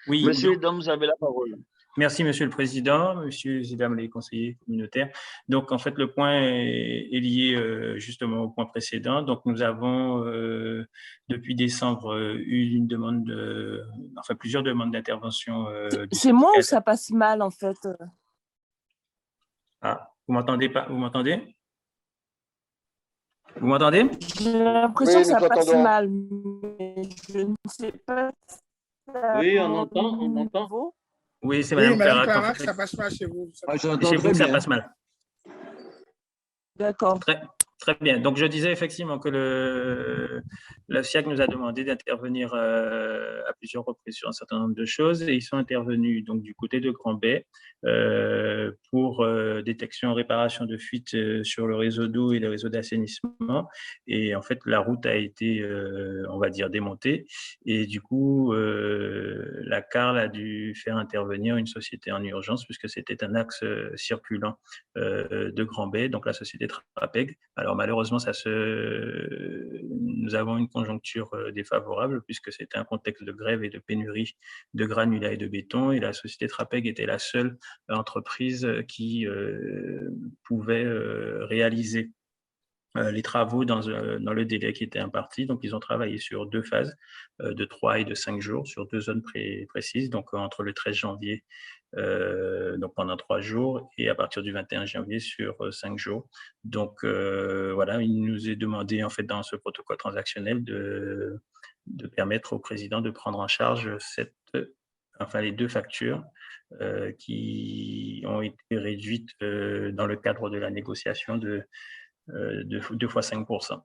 Oui. Monsieur Edom, vous avez la parole. Merci, Monsieur le Président, Monsieur et Mesdames les conseillers communautaires. Donc, en fait, le point est lié justement au point précédent. Donc, nous avons, depuis décembre, eu une demande plusieurs demandes d'intervention. C'est moi ou ça passe mal, en fait? Ah, vous m'entendez pas? Vous m'entendez? Vous m'entendez? J'ai l'impression que ça passe mal, mais je ne sais pas. Oui, on entend. Oui, c'est Madame Madame Clarac, ça passe mal chez vous. Chez vous, ça passe mal. D'accord. Très bien. Donc, je disais effectivement que le FSIAC nous a demandé d'intervenir à plusieurs reprises sur un certain nombre de choses et ils sont intervenus donc, du côté de Grand-Bay pour détection et réparation de fuites sur le réseau d'eau et le réseau d'assainissement. Et en fait, la route a été, on va dire, démontée. Et du coup, la CARL a dû faire intervenir une société en urgence puisque c'était un axe circulant de Grand-Bay, donc la société Trapeg. Alors malheureusement, nous avons une conjoncture défavorable puisque c'était un contexte de grève et de pénurie de granulats et de béton et la société Trapeg était la seule entreprise qui pouvait réaliser les travaux dans le délai qui était imparti. Donc, ils ont travaillé sur 2 phases de 3 et de 5 jours sur 2 zones précises, donc entre le 13 janvier, donc pendant 3 jours, et à partir du 21 janvier sur 5 jours. Donc, voilà, il nous est demandé, en fait, dans ce protocole transactionnel de permettre au président de prendre en charge les 2 factures qui ont été réduites dans le cadre de la négociation de 2 fois 5%.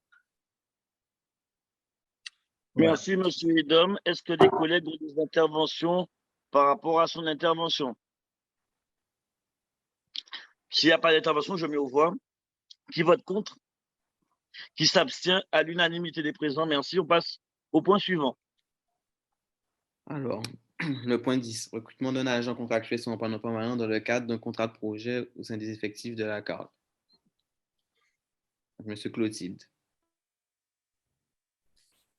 Merci, M. Edom. Est-ce que les collègues ont des interventions par rapport à son intervention? S'il n'y a pas d'intervention, je mets aux voix. Qui vote contre? Qui s'abstient? À l'unanimité des présents. Merci. On passe au point suivant. Alors, le point 10, recrutement d'un agent contractuel sur un plan permanent dans le cadre d'un contrat de projet au sein des effectifs de la CARL. Monsieur Clotilde.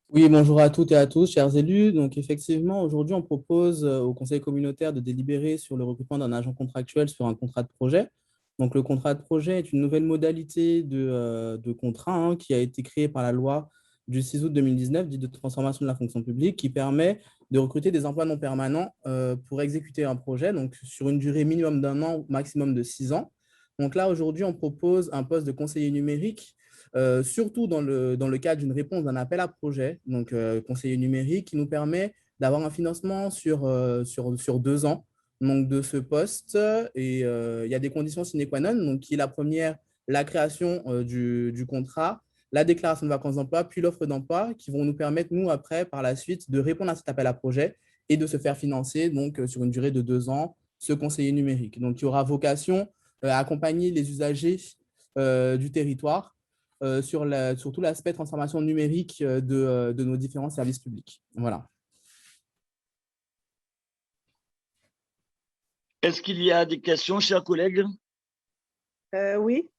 Oui, bonjour à toutes et à tous, chers élus. Donc, effectivement, aujourd'hui, on propose au Conseil communautaire de délibérer sur le recrutement d'un agent contractuel sur un contrat de projet. Donc, le contrat de projet est une nouvelle modalité de contrat qui a été créée par la loi du 6 août 2019, dite de transformation de la fonction publique, qui permet de recruter des emplois non permanents pour exécuter un projet, donc sur une durée minimum d'1 an, maximum de 6 ans. Donc là, aujourd'hui, on propose un poste de conseiller numérique, surtout dans le cadre d'une réponse d'un appel à projet, donc conseiller numérique, qui nous permet d'avoir un financement sur 2 ans donc, de ce poste. Et il y a des conditions sine qua non, donc, qui est la première, la création du contrat, la déclaration de vacances d'emploi, puis l'offre d'emploi, qui vont nous permettre, nous, après, par la suite, de répondre à cet appel à projet et de se faire financer donc, sur une durée de 2 ans, ce conseiller numérique. Donc, il y aura vocation à accompagner les usagers du territoire sur tout l'aspect transformation numérique de nos différents services publics. Voilà. Est-ce qu'il y a des questions, chers collègues? Oui.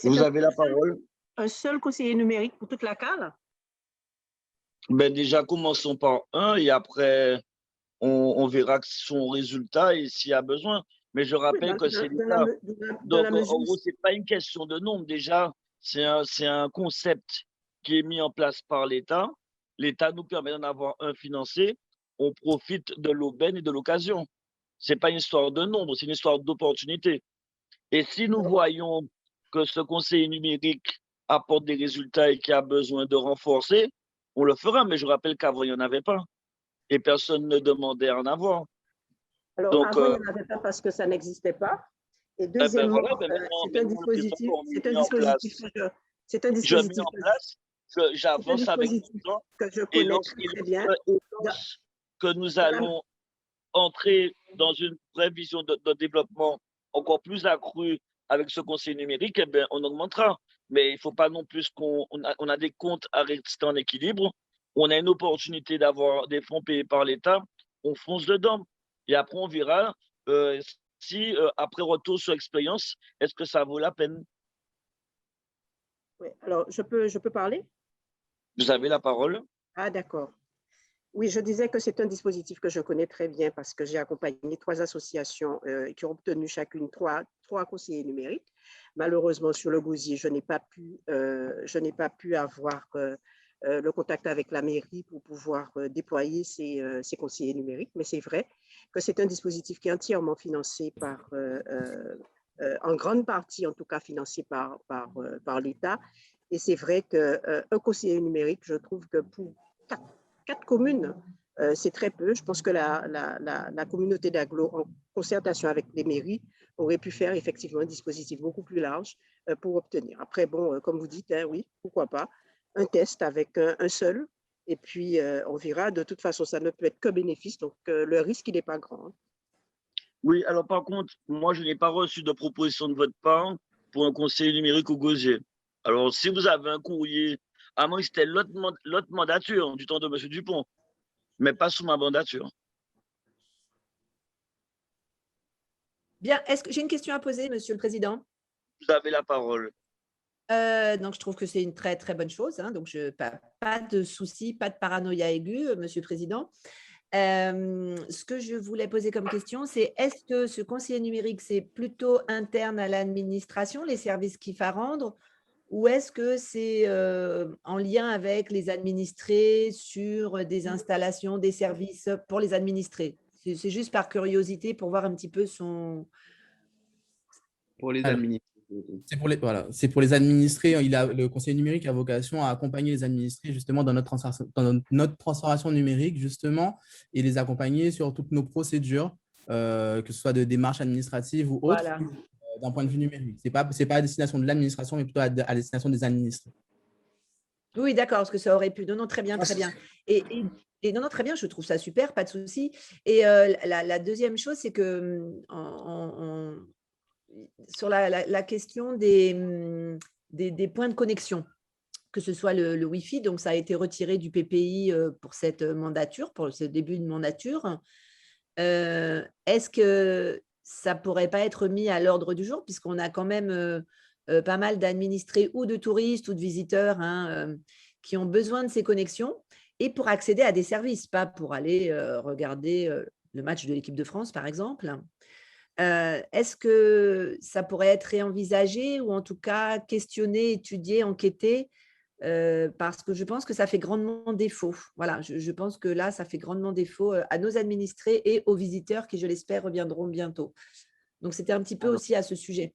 Vous avez la parole. Un seul conseiller numérique pour toute la CARL? Ben déjà, commençons par un et après, on verra son résultat et s'il y a besoin. Mais je rappelle que c'est l'État. Donc, en gros, ce n'est pas une question de nombre. Déjà, c'est un concept qui est mis en place par l'État. L'État nous permet d'en avoir un financé. On profite de l'aubaine et de l'occasion. Ce n'est pas une histoire de nombre, c'est une histoire d'opportunité. Et si nous voyons que ce conseiller numérique apporte des résultats et qu'il a besoin de renforcer, on le fera. Mais je rappelle qu'avant, il n'y en avait pas. Et personne ne demandait à en avoir. Alors, donc, avant, il n'y en avait pas parce que ça n'existait pas. Et deuxièmement, c'est un dispositif j'avance avec le temps. Que je connais très bien. Que nous allons entrer dans une vraie vision de développement encore plus accrue avec ce conseil numérique, eh bien, on augmentera. Mais il ne faut pas non plus qu'on a des comptes à rester en équilibre. On a une opportunité d'avoir des fonds payés par l'État. On fonce dedans. Et après, on verra si, après retour sur expérience, est-ce que ça vaut la peine? Oui, alors, je peux parler? Vous avez la parole. Ah, d'accord. Oui, je disais que c'est un dispositif que je connais très bien parce que j'ai accompagné 3 associations qui ont obtenu chacune 3 conseillers numériques. Malheureusement, sur le Gosier, je n'ai pas pu avoir le contact avec la mairie pour pouvoir déployer ces conseillers numériques. Mais c'est vrai que c'est un dispositif qui est entièrement financé en grande partie, en tout cas, financé par l'État. Et c'est vrai qu'un conseiller numérique, je trouve que pour 4 communes, c'est très peu. Je pense que la communauté d'agglo, en concertation avec les mairies, aurait pu faire effectivement un dispositif beaucoup plus large pour obtenir. Après, bon, comme vous dites, hein, oui, pourquoi pas, un test avec un seul, et puis on verra. De toute façon, ça ne peut être que bénéfice, donc le risque, il n'est pas grand. Hein. Oui, alors par contre, moi, je n'ai pas reçu de proposition de votre part pour un conseiller numérique au Gosier. Alors, si vous avez un courrier, à moins que c'était l'autre mandature du temps de M. Dupont, mais pas sous ma mandature. Bien, est-ce que j'ai une question à poser, Monsieur le Président? Vous avez la parole. Donc, je trouve que c'est une très, très bonne chose. Hein, donc, pas de souci, pas de paranoïa aiguë, Monsieur le Président. Ce que je voulais poser comme question, c'est est-ce que ce conseiller numérique, c'est plutôt interne à l'administration, les services qu'il faut rendre, ou est-ce que c'est en lien avec les administrés sur des installations, des services pour les administrés? C'est juste par curiosité pour voir un petit peu son… Pour les Alors, administrés. c'est pour les administrés. Le conseiller numérique a vocation à accompagner les administrés justement dans notre transformation numérique justement et les accompagner sur toutes nos procédures, que ce soit de démarches administratives ou autres, Voilà. d'un point de vue numérique. Ce n'est pas à destination de l'administration, mais plutôt à destination des administrés. Oui, d'accord, parce que ça aurait pu. Non, non, très bien, très bien. Et non, non, très bien, je trouve ça super, pas de souci. Et la deuxième chose, c'est que sur la question des points de connexion, que ce soit le Wi-Fi, donc ça a été retiré du PPI pour cette mandature, pour ce début de mandature. Est-ce que ça ne pourrait pas être mis à l'ordre du jour, puisqu'on a quand même pas mal d'administrés ou de touristes ou de visiteurs qui ont besoin de ces connexions et pour accéder à des services, pas pour aller regarder le match de l'équipe de France, par exemple. Est-ce que ça pourrait être réenvisagé ou en tout cas questionné, étudié, enquêté parce que je pense que ça fait grandement défaut. Voilà, je pense que là, ça fait grandement défaut à nos administrés et aux visiteurs qui, je l'espère, reviendront bientôt. Donc, c'était un petit peu aussi à ce sujet.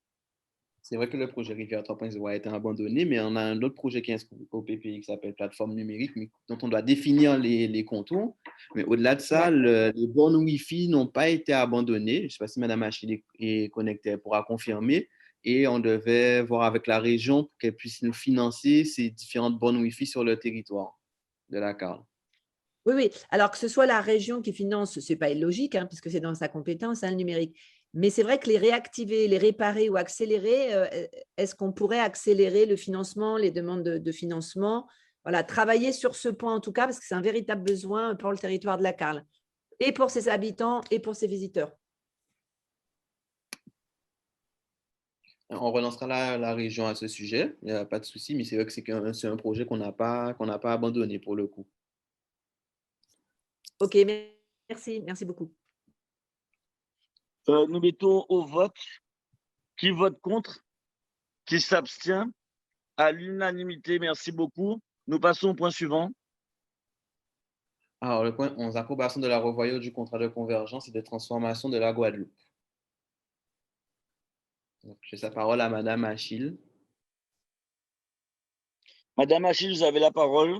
C'est vrai que le projet Rivière 3.0 a été abandonné, mais on a un autre projet qui est inscrit au PPI qui s'appelle Plateforme numérique, dont on doit définir les contours. Mais au-delà de ça, les bornes Wi-Fi n'ont pas été abandonnées. Je ne sais pas si Mme Achille est connectée, elle pourra confirmer. Et on devait voir avec la région pour qu'elle puisse nous financer ces différentes bornes Wi-Fi sur le territoire de la CARL. Oui, oui. Alors que ce soit la région qui finance, ce n'est pas illogique, hein, puisque c'est dans sa compétence, hein, le numérique. Mais c'est vrai que les réactiver, les réparer ou accélérer, est-ce qu'on pourrait accélérer le financement, les demandes de financement? Voilà, travailler sur ce point en tout cas, parce que c'est un véritable besoin pour le territoire de la CARL, et pour ses habitants et pour ses visiteurs. On relancera la région à ce sujet, il n'y a pas de souci, mais c'est vrai que c'est un projet qu'on n'a pas abandonné pour le coup. Ok, merci beaucoup. Nous mettons au vote qui vote contre, qui s'abstient, à l'unanimité. Merci beaucoup. Nous passons au point suivant. Alors, le point 11, approbation de la revoyure du contrat de convergence et de transformation de la Guadeloupe. Donc, je laisse la parole à Mme Achille. Madame Achille, vous avez la parole.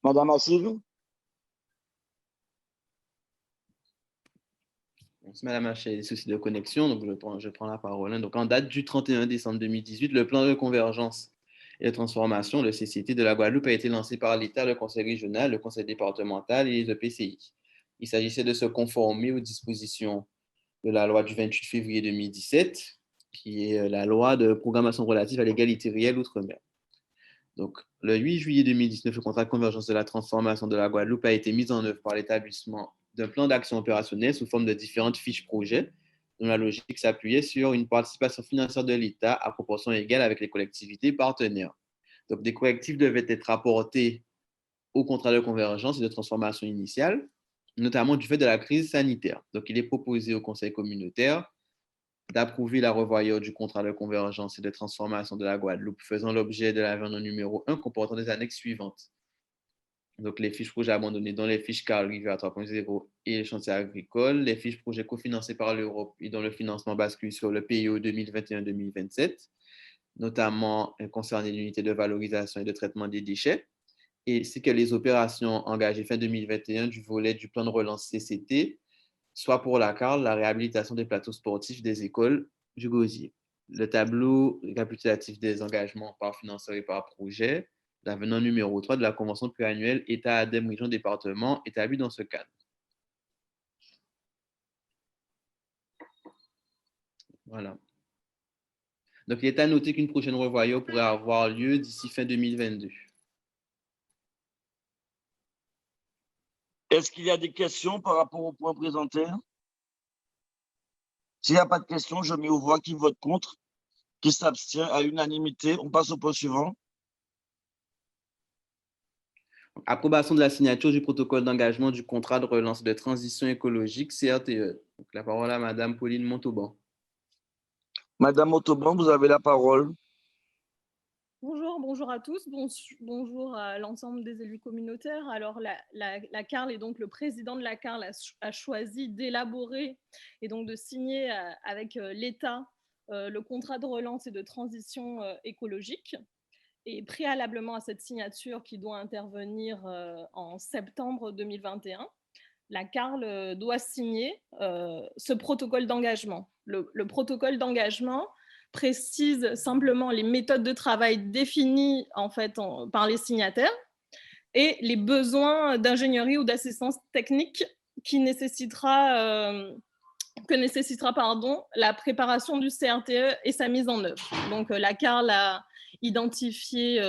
Madame Achille. Merci, Mme Achille, des soucis de connexion, donc je prends la parole. Donc, en date du 31 décembre 2018, le plan de convergence et de transformation, le CCT de la Guadeloupe, a été lancé par l'État, le Conseil régional, le Conseil départemental et les EPCI. Il s'agissait de se conformer aux dispositions de la loi du 28 février 2017, qui est la loi de programmation relative à l'égalité réelle outre-mer. Donc, le 8 juillet 2019, le contrat de convergence de la transformation de la Guadeloupe a été mis en œuvre par l'établissement d'un plan d'action opérationnel sous forme de différentes fiches projets, dont la logique s'appuyait sur une participation financière de l'État à proportion égale avec les collectivités partenaires. Donc, des correctifs devaient être apportés au contrat de convergence et de transformation initiale, notamment du fait de la crise sanitaire. Donc, il est proposé au Conseil communautaire d'approuver la revoyure du contrat de convergence et de transformation de la Guadeloupe faisant l'objet de l'avenant numéro 1 comportant des annexes suivantes. Donc, les fiches projets abandonnées, dont les fiches CARL Rivière 3.0 et les chantiers agricoles, les fiches projets cofinancés par l'Europe et dont le financement bascule sur le PIO 2021-2027, notamment concerné l'unité de valorisation et de traitement des déchets, et c'est que les opérations engagées fin 2021 du volet du plan de relance CCT, soit pour la CARL, la réhabilitation des plateaux sportifs des écoles du Gosier. Le tableau récapitulatif des engagements par financeur et par projet, l'avenant numéro 3 de la convention pluriannuelle État, ADEME, région, département, établi dans ce cadre. Voilà. Donc, il est à noter qu'une prochaine revoyure pourrait avoir lieu d'ici fin 2022. Est-ce qu'il y a des questions par rapport au point présenté? S'il n'y a pas de questions, je mets aux voix qui vote contre, qui s'abstient à l'unanimité. On passe au point suivant. Approbation de la signature du protocole d'engagement du contrat de relance de transition écologique CRTE. Donc, la parole à Madame Pauline Montauban. Madame Montauban, vous avez la parole. Bonjour à tous, bonjour à l'ensemble des élus communautaires. Alors la CARL et donc le président de la CARL a choisi d'élaborer et donc de signer avec l'État le contrat de relance et de transition écologique. Et préalablement à cette signature qui doit intervenir en septembre 2021, la CARL doit signer ce protocole d'engagement. Le protocole d'engagement précise simplement les méthodes de travail définies en fait, par les signataires et les besoins d'ingénierie ou d'assistance technique que nécessitera la préparation du CRTE et sa mise en œuvre. Donc la CARL a identifié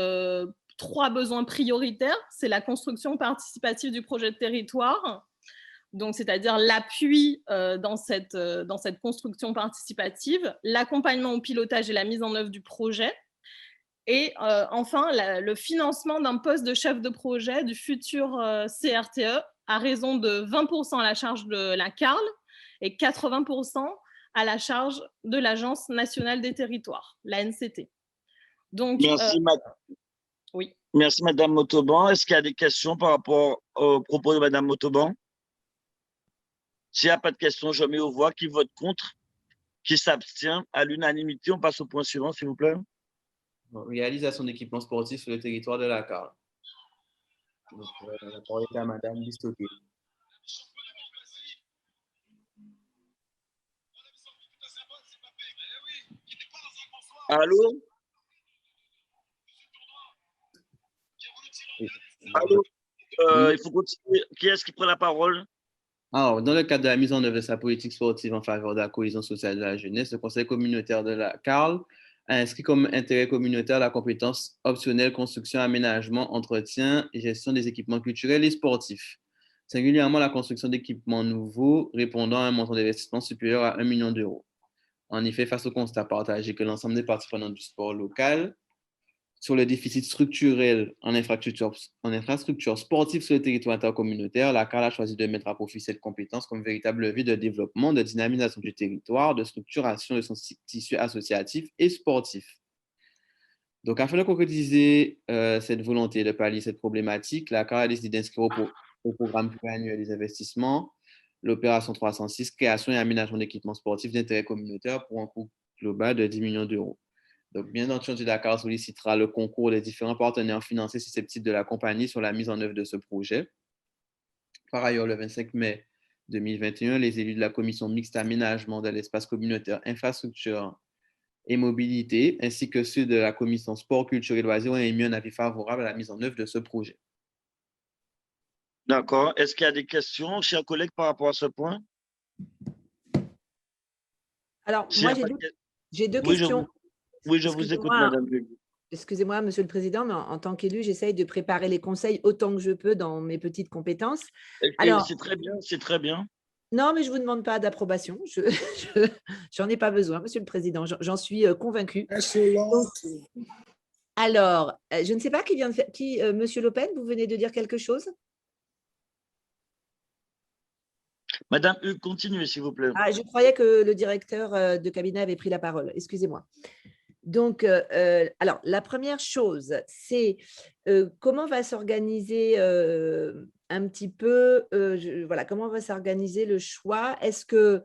3 besoins prioritaires. C'est la construction participative du projet de territoire, donc c'est-à-dire l'appui dans cette construction participative, l'accompagnement au pilotage et la mise en œuvre du projet, et enfin le financement d'un poste de chef de projet du futur CRTE à raison de 20% à la charge de la CARL et 80% à la charge de l'Agence nationale des territoires, la NCT. Donc, oui. Merci Madame Montauban. Est-ce qu'il y a des questions par rapport aux propos de Madame Montauban? S'il n'y a pas de questions, je mets aux voix qui vote contre, qui s'abstient à l'unanimité. On passe au point suivant, s'il vous plaît. Réalisation d'équipements sportifs sur le territoire de la CARL. Donc, la parole est à Madame Bistoké. Allô? Allô? Il faut continuer. Qui est-ce qui prend la parole? Alors, dans le cadre de la mise en œuvre de sa politique sportive en faveur de la cohésion sociale de la jeunesse, le Conseil communautaire de la CARL a inscrit comme intérêt communautaire la compétence optionnelle construction, aménagement, entretien et gestion des équipements culturels et sportifs, singulièrement la construction d'équipements nouveaux répondant à un montant d'investissement supérieur à 1 million d'euros. En effet, face au constat partagé que l'ensemble des parties prenantes du sport local sur le déficit structurel en infrastructure sportive sur le territoire intercommunautaire, la CARL a choisi de mettre à profit cette compétence comme véritable levier de développement, de dynamisation du territoire, de structuration de son tissu associatif et sportif. Donc, afin de concrétiser cette volonté de pallier cette problématique, la CARL a décidé d'inscrire au programme pluriannuel des investissements l'opération 306, création et aménagement d'équipements sportifs d'intérêt communautaire pour un coût global de 10 millions d'euros. Donc, bien entendu, la CARL sollicitera le concours des différents partenaires financiers susceptibles de l'accompagner sur la mise en œuvre de ce projet. Par ailleurs, le 25 mai 2021, les élus de la commission mixte aménagement de l'espace communautaire, infrastructure et mobilité, ainsi que ceux de la commission sport, culture et loisirs ont émis un avis favorable à la mise en œuvre de ce projet. D'accord. Est-ce qu'il y a des questions, chers collègues, par rapport à ce point? Alors, moi, j'ai deux questions. Oui, je vous écoute, Madame. Excusez-moi, Monsieur le Président, mais en tant qu'élu, j'essaye de préparer les conseils autant que je peux dans mes petites compétences. Alors, c'est très bien, c'est très bien. Non, mais je ne vous demande pas d'approbation. J'en ai pas besoin, Monsieur le Président. J'en suis convaincue. Alors, je ne sais pas qui vient de faire. Monsieur Lopez, vous venez de dire quelque chose? Madame Hugues, continuez, s'il vous plaît. Ah, je croyais que le directeur de cabinet avait pris la parole. Excusez-moi. Donc, alors, la première chose, c'est comment va s'organiser un petit peu, voilà, comment va s'organiser le choix? Est-ce que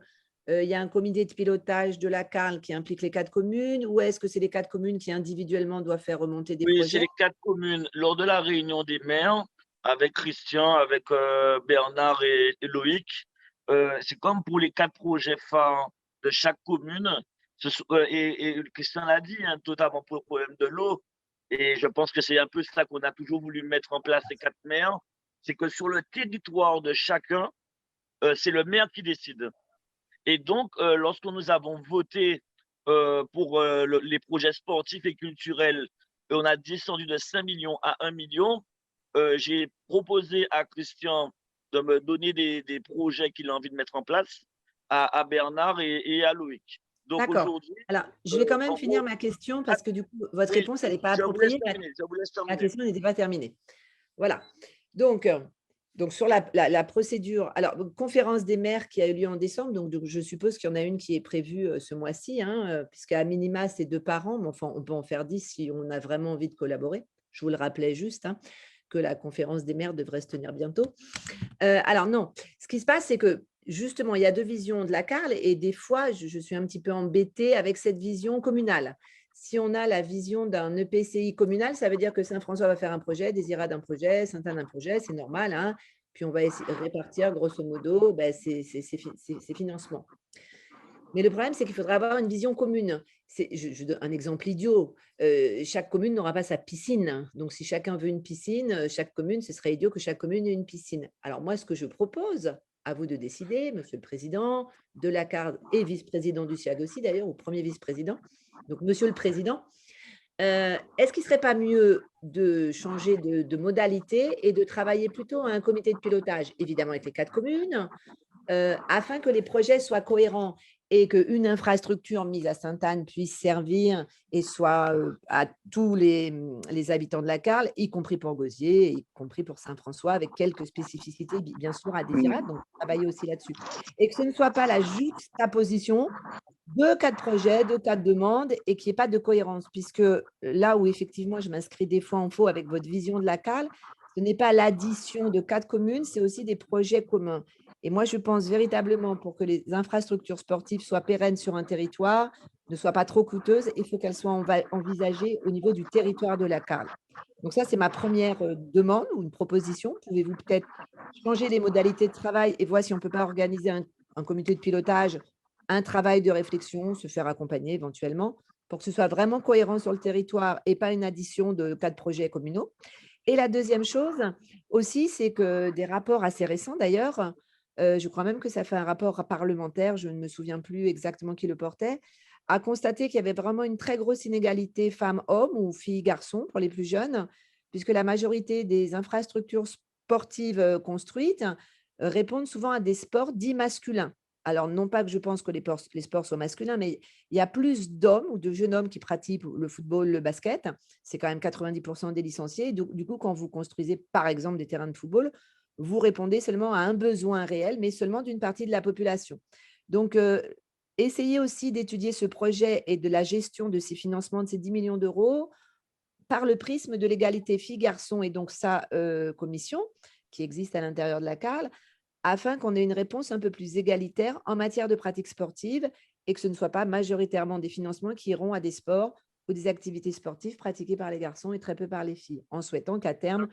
il y a un comité de pilotage de la CARL qui implique les 4 communes, ou est-ce que c'est les 4 communes qui individuellement doivent faire remonter des Oui, c'est projets? les 4 communes. Lors de la réunion des maires, avec Christian, avec Bernard et Loïc, c'est comme pour les 4 projets phares de chaque commune. Et Christian l'a dit, hein, notamment pour le problème de l'eau. Et je pense que c'est un peu ça qu'on a toujours voulu mettre en place, les 4 maires. C'est que sur le territoire de chacun, c'est le maire qui décide. Et donc, lorsque nous avons voté pour les projets sportifs et culturels, on a descendu de 5 millions à 1 million. J'ai proposé à Christian de me donner des projets qu'il a envie de mettre en place, à Bernard et à Loïc. Donc D'accord. aujourd'hui, Alors, je vais quand même finir ma question parce que du coup, votre oui, réponse, elle n'est pas je vous laisse appropriée. terminer, je vous laisse La terminer. question n'était pas terminée. Voilà. Donc sur la procédure, alors, conférence des maires qui a eu lieu en décembre, donc je suppose qu'il y en a une qui est prévue ce mois-ci, hein, puisqu'à minima, c'est 2 par an, mais enfin, on peut en faire 10 si on a vraiment envie de collaborer. Je vous le rappelais juste, hein, que la conférence des maires devrait se tenir bientôt. Alors non, ce qui se passe, c'est que justement, il y a 2 visions de la CARL et des fois, je suis un petit peu embêtée avec cette vision communale. Si on a la vision d'un EPCI communal, ça veut dire que Saint-François va faire un projet, Désirade un projet, Sainte-Anne un projet, c'est normal, hein. Puis on va répartir grosso modo ces financements. Mais le problème, c'est qu'il faudra avoir une vision commune. Je donne un exemple idiot. Chaque commune n'aura pas sa piscine. Donc, si chacun veut une piscine, chaque commune, ce serait idiot que chaque commune ait une piscine. Alors, moi, ce que je propose, à vous de décider, Monsieur le Président, de la CARD et vice-président du SIAG aussi, d'ailleurs, ou premier vice-président. Donc, Monsieur le Président, est-ce qu'il ne serait pas mieux de changer de modalité et de travailler plutôt à un comité de pilotage, évidemment avec les 4 communes, afin que les projets soient cohérents et qu'une infrastructure mise à Sainte-Anne puisse servir et soit à tous les habitants de la CARL, y compris pour Gosier, y compris pour Saint-François, avec quelques spécificités, bien sûr, à Désirade, donc travailler aussi là-dessus. Et que ce ne soit pas la juxtaposition de 4 projets, de 4 demandes et qu'il n'y ait pas de cohérence, puisque là où effectivement je m'inscris des fois en faux avec votre vision de la CARL, ce n'est pas l'addition de 4 communes, c'est aussi des projets communs. Et moi, je pense véritablement pour que les infrastructures sportives soient pérennes sur un territoire, ne soient pas trop coûteuses, il faut qu'elles soient envisagées au niveau du territoire de la CARL. Donc ça, c'est ma première demande ou une proposition. Pouvez-vous peut-être changer les modalités de travail et voir si on ne peut pas organiser un comité de pilotage, un travail de réflexion, se faire accompagner éventuellement, pour que ce soit vraiment cohérent sur le territoire et pas une addition de 4 projets communaux. Et la deuxième chose aussi, c'est que des rapports assez récents d'ailleurs, je crois même que ça fait un rapport parlementaire, je ne me souviens plus exactement qui le portait, a constaté qu'il y avait vraiment une très grosse inégalité femmes-hommes ou filles-garçons pour les plus jeunes, puisque la majorité des infrastructures sportives construites répondent souvent à des sports dits masculins. Alors, non pas que je pense que les sports soient masculins, mais il y a plus d'hommes ou de jeunes hommes qui pratiquent le football, le basket. C'est quand même 90% des licenciés. Du coup, quand vous construisez, par exemple, des terrains de football, vous répondez seulement à un besoin réel, mais seulement d'une partie de la population. Donc, essayez aussi d'étudier ce projet et de la gestion de ces financements de ces 10 millions d'euros par le prisme de l'égalité filles-garçons et donc sa commission qui existe à l'intérieur de la CARL, afin qu'on ait une réponse un peu plus égalitaire en matière de pratiques sportives et que ce ne soit pas majoritairement des financements qui iront à des sports ou des activités sportives pratiquées par les garçons et très peu par les filles, en souhaitant qu'à terme,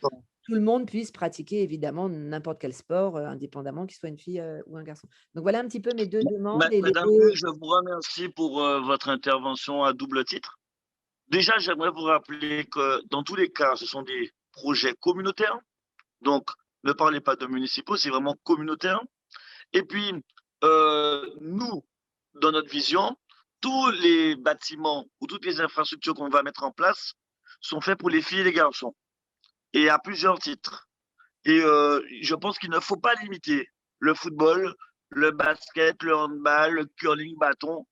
tout le monde puisse pratiquer évidemment n'importe quel sport, indépendamment qu'il soit une fille ou un garçon. Donc voilà un petit peu mes 2 demandes. Madame, je vous remercie pour votre intervention à double titre. Déjà, j'aimerais vous rappeler que dans tous les cas, ce sont des projets communautaires. Donc, ne parlez pas de municipaux, c'est vraiment communautaire. Et puis, nous, dans notre vision, tous les bâtiments ou toutes les infrastructures qu'on va mettre en place sont faits pour les filles et les garçons. Et à plusieurs titres. Et je pense qu'il ne faut pas limiter le football, le basket, le handball, le curling, bâton.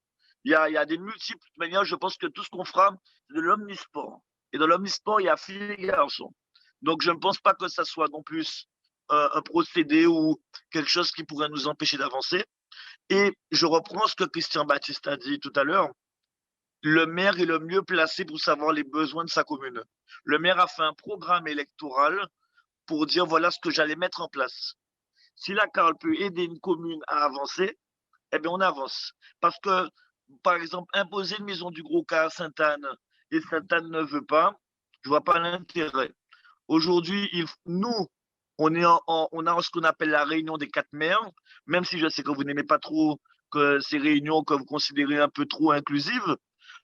Il y a des multiples manières. Je pense que tout ce qu'on fera, c'est de l'omnisport. Et dans l'omnisport, il y a filles et garçons. Donc, je ne pense pas que ça soit non plus un procédé ou quelque chose qui pourrait nous empêcher d'avancer. Et je reprends ce que Christian Baptiste a dit tout à l'heure. Le maire est le mieux placé pour savoir les besoins de sa commune. Le maire a fait un programme électoral pour dire voilà ce que j'allais mettre en place. Si la CARL peut aider une commune à avancer, eh bien, on avance. Parce que, par exemple, imposer une maison du Gros Cas à Sainte-Anne et Sainte-Anne ne veut pas, je ne vois pas l'intérêt. Aujourd'hui, nous, on a ce qu'on appelle la réunion des 4 maires, même si je sais que vous n'aimez pas trop que ces réunions que vous considérez un peu trop inclusives,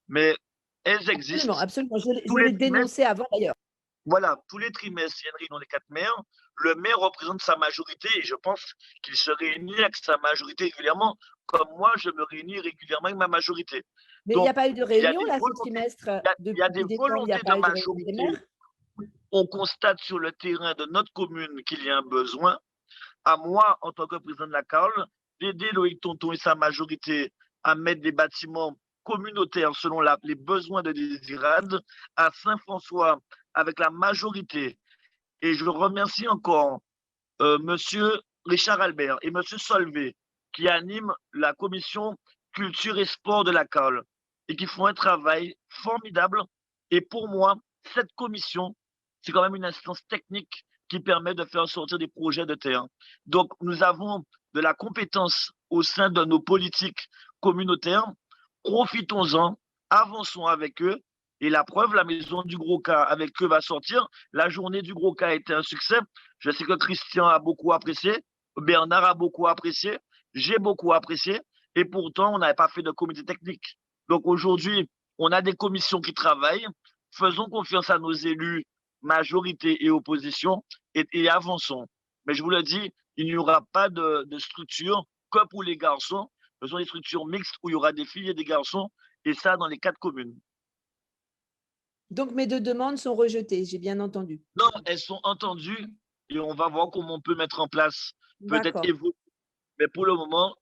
mais elles existent. Absolument, absolument. Je l'ai dénoncé avant d'ailleurs. Voilà, tous les trimestres, il y a une réunion des 4 maires. Le maire représente sa majorité et je pense qu'il se réunit avec sa majorité régulièrement, comme moi, je me réunis régulièrement avec ma majorité. Mais il n'y a pas eu de réunion là ce trimestre. Il y a des volontés de majorité. On constate sur le terrain de notre commune qu'il y a un besoin. À moi, en tant que président de la CAL, d'aider Loïc Tonton et sa majorité à mettre des bâtiments communautaires selon les besoins de Désirade à Saint-François avec la majorité. Et je remercie encore Monsieur Richard Albert et Monsieur Solvay qui animent la commission culture et sport de la CAL et qui font un travail formidable. Et pour moi, cette commission, c'est quand même une instance technique qui permet de faire sortir des projets de terre. Donc, nous avons de la compétence au sein de nos politiques communautaires. Profitons-en, avançons avec eux. Et la preuve, la maison du Gros Cas avec eux va sortir. La journée du Gros Cas a été un succès. Je sais que Christian a beaucoup apprécié, Bernard a beaucoup apprécié, j'ai beaucoup apprécié. Et pourtant, on n'avait pas fait de comité technique. Donc aujourd'hui, on a des commissions qui travaillent. Faisons confiance à nos élus, majorité et opposition, et avançons. Mais je vous le dis, il n'y aura pas de structure que pour les garçons. Ce sont des structures mixtes où il y aura des filles et des garçons, et ça dans les 4 communes. Donc, mes 2 demandes sont rejetées, j'ai bien entendu. Non, elles sont entendues et on va voir comment on peut mettre en place, peut-être évoluer. Mais pour le moment,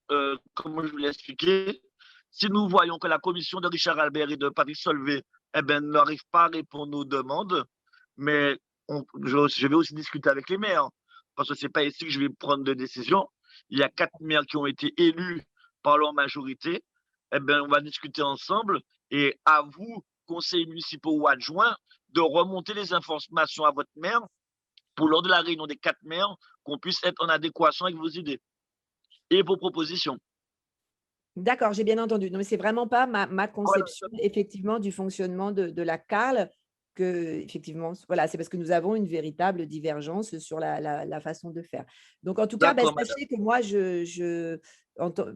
comme je vous l'ai expliqué, si nous voyons que la commission de Richard Albert et de Patrick Solvay n'arrive pas à répondre aux demandes, mais je vais aussi discuter avec les maires, parce que ce n'est pas ici que je vais prendre de décision. Il y a 4 maires qui ont été élus par leur majorité. On va discuter ensemble et à vous, conseillers municipaux ou adjoints, de remonter les informations à votre maire pour lors de la réunion des 4 maires, qu'on puisse être en adéquation avec vos idées et vos propositions. D'accord, j'ai bien entendu. Non, mais ce n'est vraiment pas ma conception, effectivement, du fonctionnement de la CAL, que, effectivement, voilà, c'est parce que nous avons une véritable divergence sur la façon de faire. Donc, en tout cas, sachez que moi,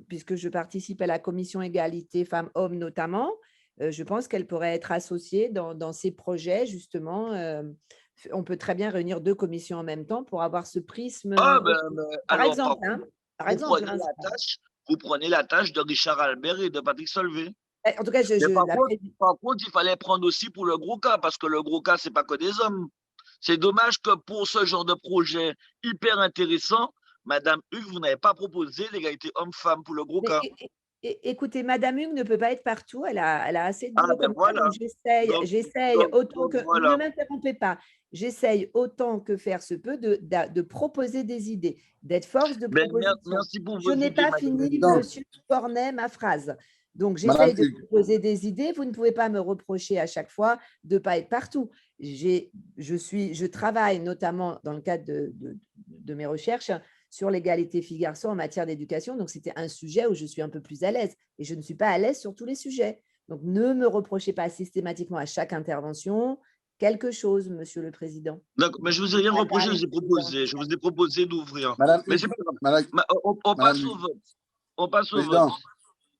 puisque je participe à la commission égalité femmes-hommes notamment, je pense qu'elle pourrait être associée dans ces projets, justement. On peut très bien réunir 2 commissions en même temps pour avoir ce prisme. Par exemple, vous prenez la tâche de Richard Albert et de Patrick Solvay. En tout cas, par contre, il fallait prendre aussi pour le Gros Cas, parce que le Gros Cas, ce n'est pas que des hommes. C'est dommage que pour ce genre de projet hyper intéressant, Madame Hugues, vous n'avez pas proposé l'égalité homme-femme pour le Gros Cas. Écoutez, Madame Hugues ne peut pas être partout, elle a assez de boulot comme ça, donc j'essaye autant que… Ne m'interrompez pas. J'essaye autant que faire se peut de proposer des idées, d'être force de proposition. Merci pour Je n'ai pas fini, Monsieur Cornet, ma phrase. Donc, j'essaye de proposer des idées. Vous ne pouvez pas me reprocher à chaque fois de ne pas être partout. Je travaille notamment dans le cadre de mes recherches sur l'égalité filles-garçons en matière d'éducation. Donc, c'était un sujet où je suis un peu plus à l'aise. Et je ne suis pas à l'aise sur tous les sujets. Donc, ne me reprochez pas systématiquement à chaque intervention quelque chose, Monsieur le Président. D'accord, mais je ne vous ai rien reproché, je vous ai proposé d'ouvrir. On passe au vote.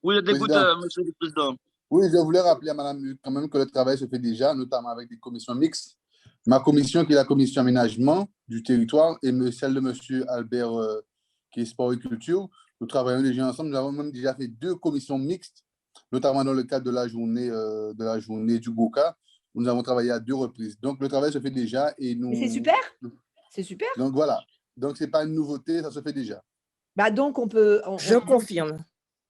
Oui, je t'écoute, Monsieur le Président. Oui, je voulais rappeler à Madame Hugues quand même que le travail se fait déjà, notamment avec des commissions mixtes. Ma commission, qui est la commission aménagement du territoire, et celle de Monsieur Albert, qui est sport et culture, nous travaillons déjà ensemble. Nous avons même déjà fait 2 commissions mixtes, notamment dans le cadre de la journée du Goka. Nous avons travaillé à 2 reprises. Donc, le travail se fait déjà et nous… C'est super. C'est super. Donc, voilà. Donc, ce n'est pas une nouveauté, ça se fait déjà. Donc, on peut… Je confirme.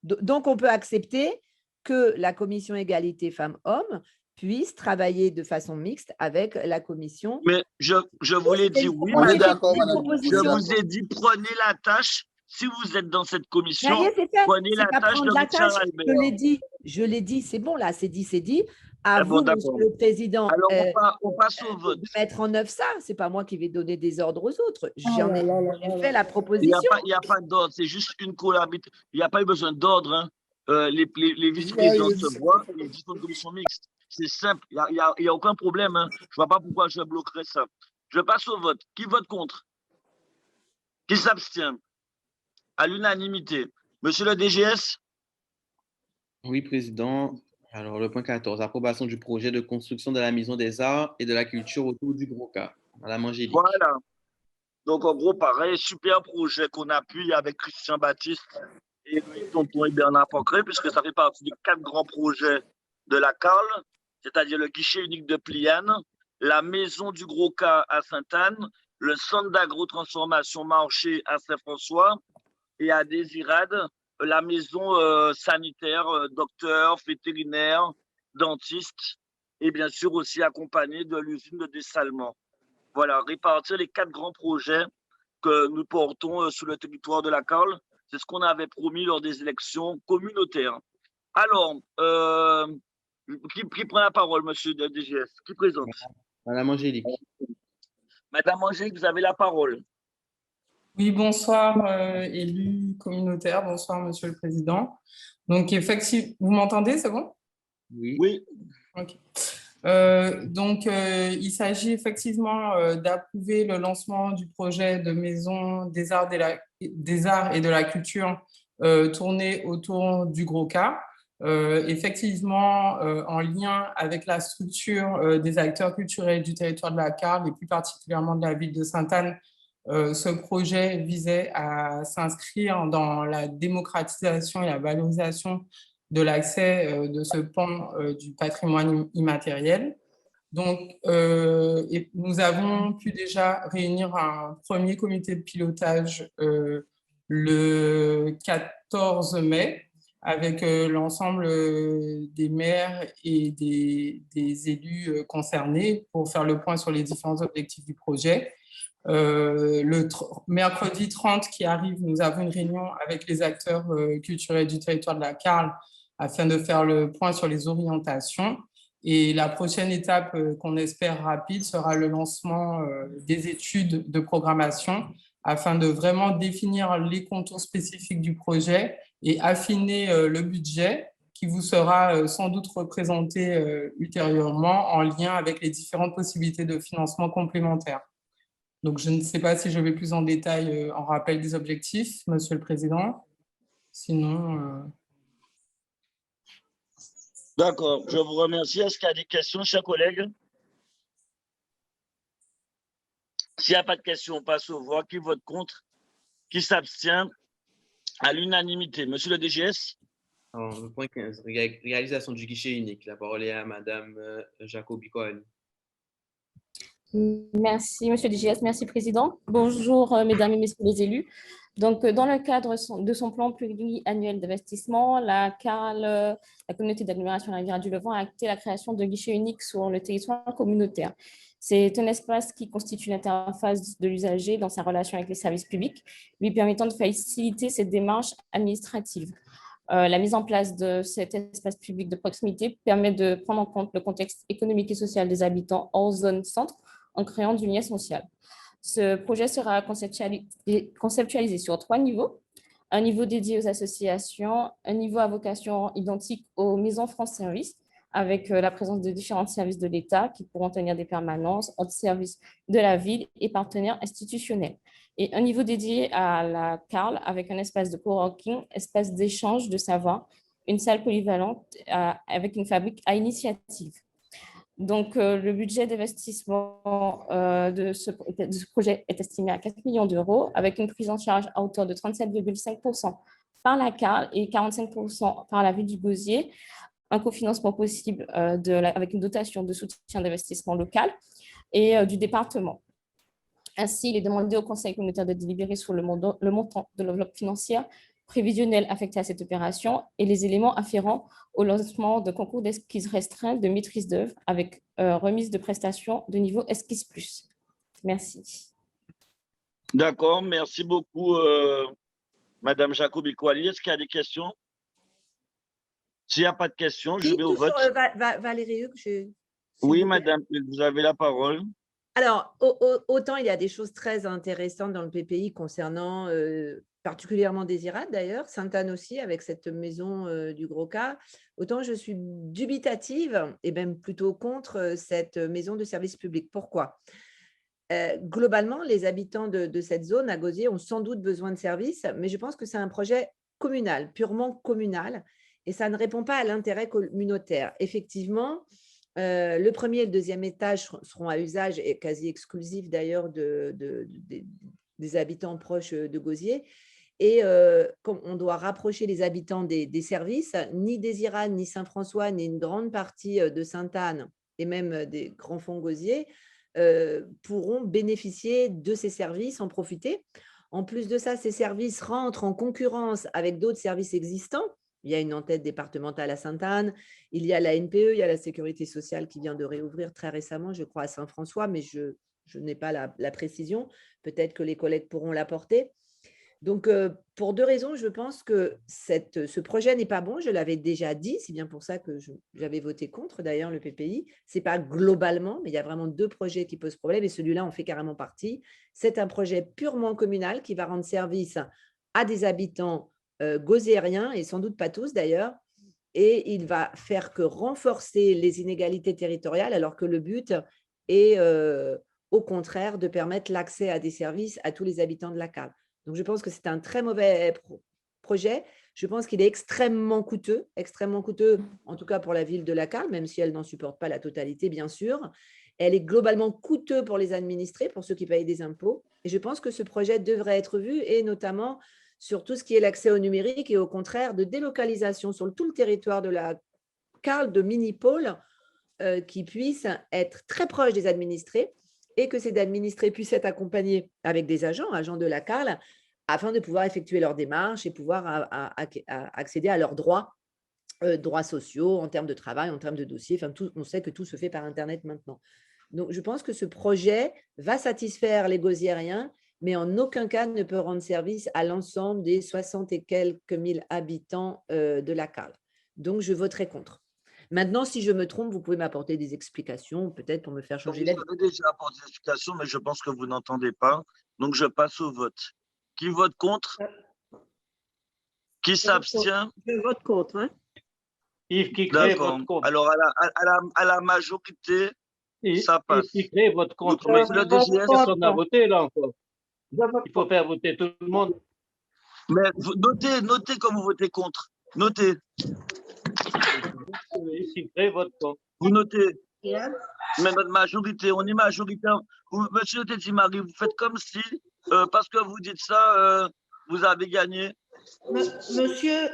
Donc, on peut accepter que la commission égalité femmes-hommes puisse travailler de façon mixte avec la commission… Mais je vous l'ai dit, oui, madame. Je vous ai dit, prenez la tâche. Si vous êtes dans cette commission, prenez la tâche de Richard Albert. Je l'ai dit, c'est bon là, c'est dit. À bon, vous, Monsieur d'accord. le Président, Alors, on passe au vote. de mettre en œuvre ça. Ce n'est pas moi qui vais donner des ordres aux autres. J'en ai fait la Il n'y a proposition. pas d'ordre, c'est juste une collaboration. Il n'y a pas eu besoin d'ordre. Hein. Les vice-présidents se voient et ils disent une commission mixte. C'est simple, il n'y a aucun problème. Hein. Je ne vois pas pourquoi je bloquerais ça. Je passe au vote. Qui vote contre? Qui s'abstient? À l'unanimité. Monsieur le DGS? Oui, Président. Alors, le point 14, approbation du projet de construction de la Maison des Arts et de la Culture autour du Gros-Cas. Madame Angélique. Voilà. Donc, en gros, pareil, super projet qu'on appuie avec Christian Baptiste et Louis Tonton et Bernard Pancré, puisque ça fait partie des 4 grands projets de la CARL, c'est-à-dire le guichet unique de Pliane, la Maison du Gros-Cas à Sainte-Anne, le centre d'agro-transformation marché à Saint-François et à Désirade, la maison sanitaire, docteur, vétérinaire, dentiste, et bien sûr aussi accompagné de l'usine de dessalement. Voilà, répartir les 4 grands projets que nous portons sur le territoire de la CARL. C'est ce qu'on avait promis lors des élections communautaires. Alors, qui prend la parole, monsieur de DGS? Qui présente? Madame Angélique. Madame Angélique, vous avez la parole. Oui, bonsoir, élus communautaires. Bonsoir, monsieur le président. Donc, effectivement, vous m'entendez, c'est bon? Oui. Oui. OK. Il s'agit effectivement d'approuver le lancement du projet de maison des arts et de la culture tournée autour du Gros-Cas. Effectivement, en lien avec la structure des acteurs culturels du territoire de la CARL et plus particulièrement de la ville de Sainte-Anne, ce projet visait à s'inscrire dans la démocratisation et la valorisation de l'accès de ce pan du patrimoine immatériel. Donc, nous avons pu déjà réunir un premier comité de pilotage le 14 mai avec l'ensemble des maires et des élus concernés pour faire le point sur les différents objectifs du projet. Le mercredi 30 qui arrive, nous avons une réunion avec les acteurs culturels du territoire de la CARL afin de faire le point sur les orientations. Et la prochaine étape qu'on espère rapide sera le lancement des études de programmation afin de vraiment définir les contours spécifiques du projet et affiner le budget qui vous sera sans doute représenté ultérieurement en lien avec les différentes possibilités de financement complémentaires. Donc, je ne sais pas si je vais plus en détail en rappel des objectifs, Monsieur le Président. Sinon... D'accord, je vous remercie. Est-ce qu'il y a des questions, chers collègues? S'il n'y a pas de questions, on passe au vote. Qui vote contre? Qui s'abstient? À l'unanimité. Monsieur le DGS? Alors, le point 15, réalisation du guichet unique. La parole est à Madame Jacobi-Cohen. Merci, Monsieur le DGS. Merci, Président. Bonjour, Mesdames et Messieurs les élus. Donc, dans le cadre de son plan pluriannuel d'investissement, la CARL, la communauté d'agglomération de la Rivière du Levant, a acté la création de guichets uniques sur le territoire communautaire. C'est un espace qui constitue l'interface de l'usager dans sa relation avec les services publics, lui permettant de faciliter ses démarches administratives. La mise en place de cet espace public de proximité permet de prendre en compte le contexte économique et social des habitants hors zone centre en créant du lien social. Ce projet sera conceptualisé sur 3 niveaux. Un niveau dédié aux associations, un niveau à vocation identique aux maisons France Service, avec la présence de différents services de l'État qui pourront tenir des permanences entre services de la ville et partenaires institutionnels. Et un niveau dédié à la CARL avec un espace de coworking, espace d'échange de savoir, une salle polyvalente avec une fabrique à initiative. Donc, le budget d'investissement de ce projet est estimé à 4 millions d'euros avec une prise en charge à hauteur de 37,5% par la CARL et 45% par la ville du Gosier, un cofinancement possible avec une dotation de soutien d'investissement local et du département. Ainsi, il est demandé au Conseil communautaire de délibérer sur le montant de l'enveloppe financière prévisionnelle affectée à cette opération et les éléments afférents au lancement de concours d'esquisse restreint de maîtrise d'œuvre avec remise de prestations de niveau esquisse plus. Merci. D'accord, merci beaucoup, Madame Jacobi-Cohen. Est-ce qu'il y a des questions? S'il n'y a pas de questions, je Oui, vais au vote. toujours, Valérie Hugues, Oui, madame, vous avez la parole. Alors, autant il y a des choses très intéressantes dans le PPI concernant particulièrement Désirade d'ailleurs, Sainte-Anne aussi avec cette maison du Gros Cas, autant je suis dubitative et même plutôt contre cette maison de service public. Pourquoi ? Globalement, les habitants de cette zone à Gosier ont sans doute besoin de services, mais je pense que c'est un projet communal, purement communal, et ça ne répond pas à l'intérêt communautaire. Effectivement, le premier et le deuxième étage seront à usage et quasi exclusif d'ailleurs des habitants proches de Gosier. Et comme on doit rapprocher les habitants des services, ni Désirade, ni Saint-François, ni une grande partie de Sainte-Anne et même des grands fonds Gosier pourront bénéficier de ces services, en profiter. En plus de ça, ces services rentrent en concurrence avec d'autres services existants. Il y a une entête départementale à Sainte-Anne, il y a la NPE, il y a la sécurité sociale qui vient de réouvrir très récemment, je crois, à Saint-François, mais je n'ai pas la précision. Peut-être que les collègues pourront l'apporter. Donc, pour deux raisons, je pense que ce projet n'est pas bon. Je l'avais déjà dit, c'est bien pour ça que j'avais voté contre, d'ailleurs, le PPI. Ce n'est pas globalement, mais il y a vraiment deux projets qui posent problème et celui-là en fait carrément partie. C'est un projet purement communal qui va rendre service à des habitants gosiériens, et sans doute pas tous d'ailleurs, et il va faire que renforcer les inégalités territoriales, alors que le but est au contraire de permettre l'accès à des services à tous les habitants de la cale. Donc, je pense que c'est un très mauvais projet. Je pense qu'il est extrêmement coûteux, en tout cas pour la ville de la Cale, même si elle n'en supporte pas la totalité, bien sûr. Elle est globalement coûteuse pour les administrés, pour ceux qui payent des impôts. Et je pense que ce projet devrait être vu, et notamment sur tout ce qui est l'accès au numérique et au contraire de délocalisation sur tout le territoire de la Cale, de mini-pôles qui puissent être très proches des administrés et que ces administrés puissent être accompagnés avec des agents de la Cale, afin de pouvoir effectuer leurs démarches et pouvoir accéder à leurs droits sociaux, en termes de travail, en termes de dossiers. Enfin, on sait que tout se fait par Internet maintenant. Donc, je pense que ce projet va satisfaire les gosiériens, mais en aucun cas ne peut rendre service à l'ensemble des 60 et quelques mille habitants de la Cale. Donc, je voterai contre. Maintenant, si je me trompe, vous pouvez m'apporter des explications, peut-être pour me faire changer d'avis. Vous avez déjà apporté des explications, mais je pense que vous n'entendez pas. Donc, je passe au vote. Qui vote contre? Qui s'abstient? Je vote contre. Hein? Yves Kikré vote contre. Alors, à la majorité, ça passe. Yves Kikré vote contre. Mais le DGS, personne n'a voté là encore. Il faut faire voter tout le monde. Mais notez comme vous votez contre. Notez. Yves Kikré vote contre. Vous notez. Mais notre majorité, on est majoritaire. Monsieur Téti-Marie, vous faites comme si, parce que vous dites ça, vous avez gagné. Monsieur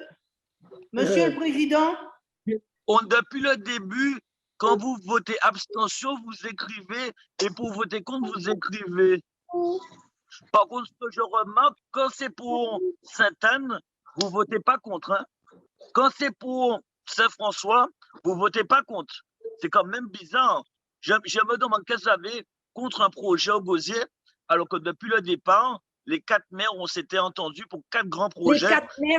le Président. Depuis le début, quand vous votez abstention, vous écrivez, et pour voter contre, vous écrivez. Par contre, ce que je remarque, quand c'est pour Sainte-Anne, vous ne votez pas contre. Hein. Quand c'est pour Saint-François, vous ne votez pas contre. C'est quand même bizarre. Je me demande qu'est-ce que vous avez contre un projet au Gosier, alors que depuis le départ, les 4 maires ont s'était entendus pour 4 grands projets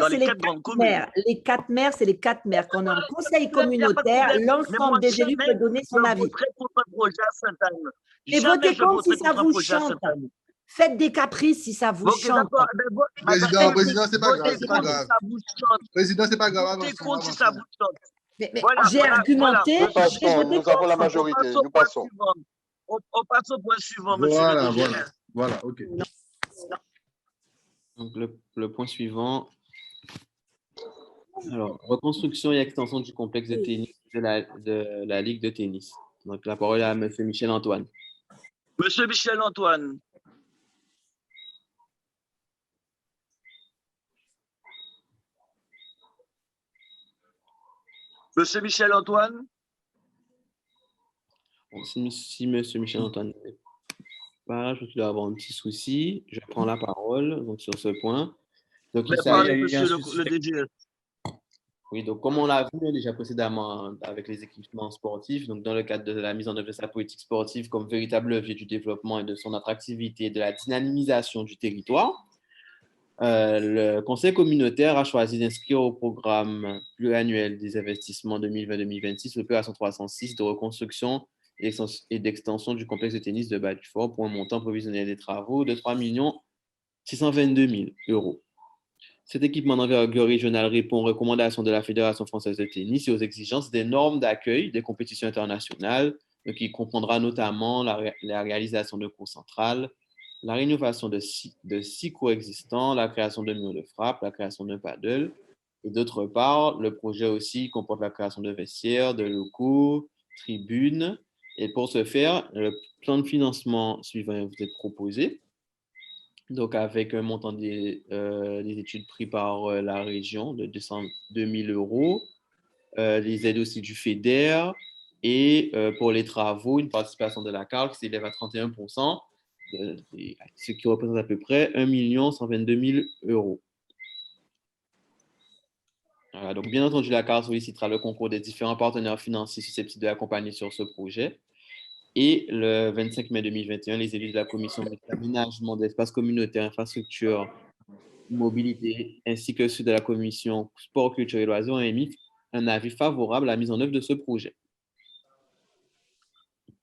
dans les 4 grandes communes. Les 4 maires, c'est les 4 maires. Quand on a un conseil communautaire, l'ensemble des élus peut donner son avis. Je voterai contre un projet à Sainte-Anne. Et votez contre si ça vous chante. Faites des caprices si ça vous chante. Président, c'est pas grave. Président, c'est pas grave. Votez contre si ça vous chante. Mais j'ai argumenté. Nous avons la majorité. Nous passons. On passe au point suivant, monsieur. Voilà, ok. Donc, le point suivant. Alors, reconstruction et extension du complexe de tennis de la Ligue de tennis. Donc, la parole est à monsieur Michel-Antoine. Monsieur Michel-Antoine. Monsieur Michel-Antoine. Bon, si monsieur Michel-Antoine n'est pas là, je dois avoir un petit souci. Je prends la parole donc, sur ce point. Donc, le DGS. Oui, donc comme on l'a vu déjà précédemment avec les équipements sportifs, donc dans le cadre de la mise en œuvre de sa politique sportive comme véritable levier du développement et de son attractivité et de la dynamisation du territoire, Le conseil communautaire a choisi d'inscrire au programme pluriannuel des investissements 2020-2026 l'opération 306 de reconstruction et d'extension du complexe de tennis de Bas-du-Fort pour un montant provisionnel des travaux de 3 622 000 euros. Cet équipement d'envergure régionale répond aux recommandations de la Fédération française de tennis et aux exigences des normes d'accueil des compétitions internationales, qui comprendra notamment la réalisation de cours centrales, la rénovation de 6 cours existants, la création de murs de frappe, la création d'un paddle. Et d'autre part, le projet aussi comporte la création de vestiaires, de locaux, tribunes. Et pour ce faire, le plan de financement suivant vous est proposé. Donc, avec un montant des études prises par la région de 202 000 euros, les aides aussi du FEDER et pour les travaux, une participation de la CARL qui s'élève à 31%, ce qui représente à peu près 1 122 000 euros. Voilà, donc, bien entendu, la CARL sollicitera le concours des différents partenaires financiers susceptibles de l'accompagner sur ce projet. Et le 25 mai 2021, les élus de la commission d'aménagement d'espaces communautaires, infrastructures, mobilité, ainsi que ceux de la commission sport, culture et loisirs ont émis un avis favorable à la mise en œuvre de ce projet.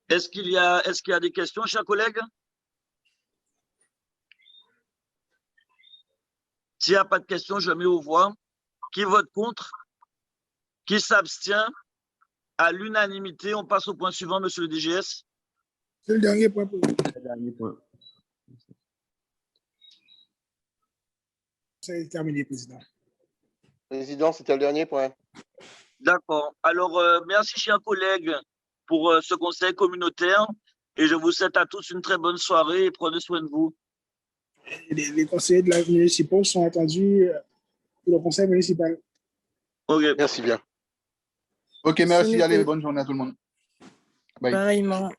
Est-ce qu'il y a des questions, chers collègues? S'il n'y a pas de questions, je mets aux voix. Qui vote contre? Qui s'abstient? À l'unanimité, on passe au point suivant, monsieur le DGS. C'est le dernier point. C'est terminé, Président. Président, c'était le dernier point. D'accord. Alors, merci, chers collègues, pour ce conseil communautaire. Et je vous souhaite à tous une très bonne soirée et prenez soin de vous. Les conseillers de la municipale sont attendus pour le conseil municipal. OK. Merci bien. OK, merci. Allez, bonne journée à tout le monde. Bye. Pareillement.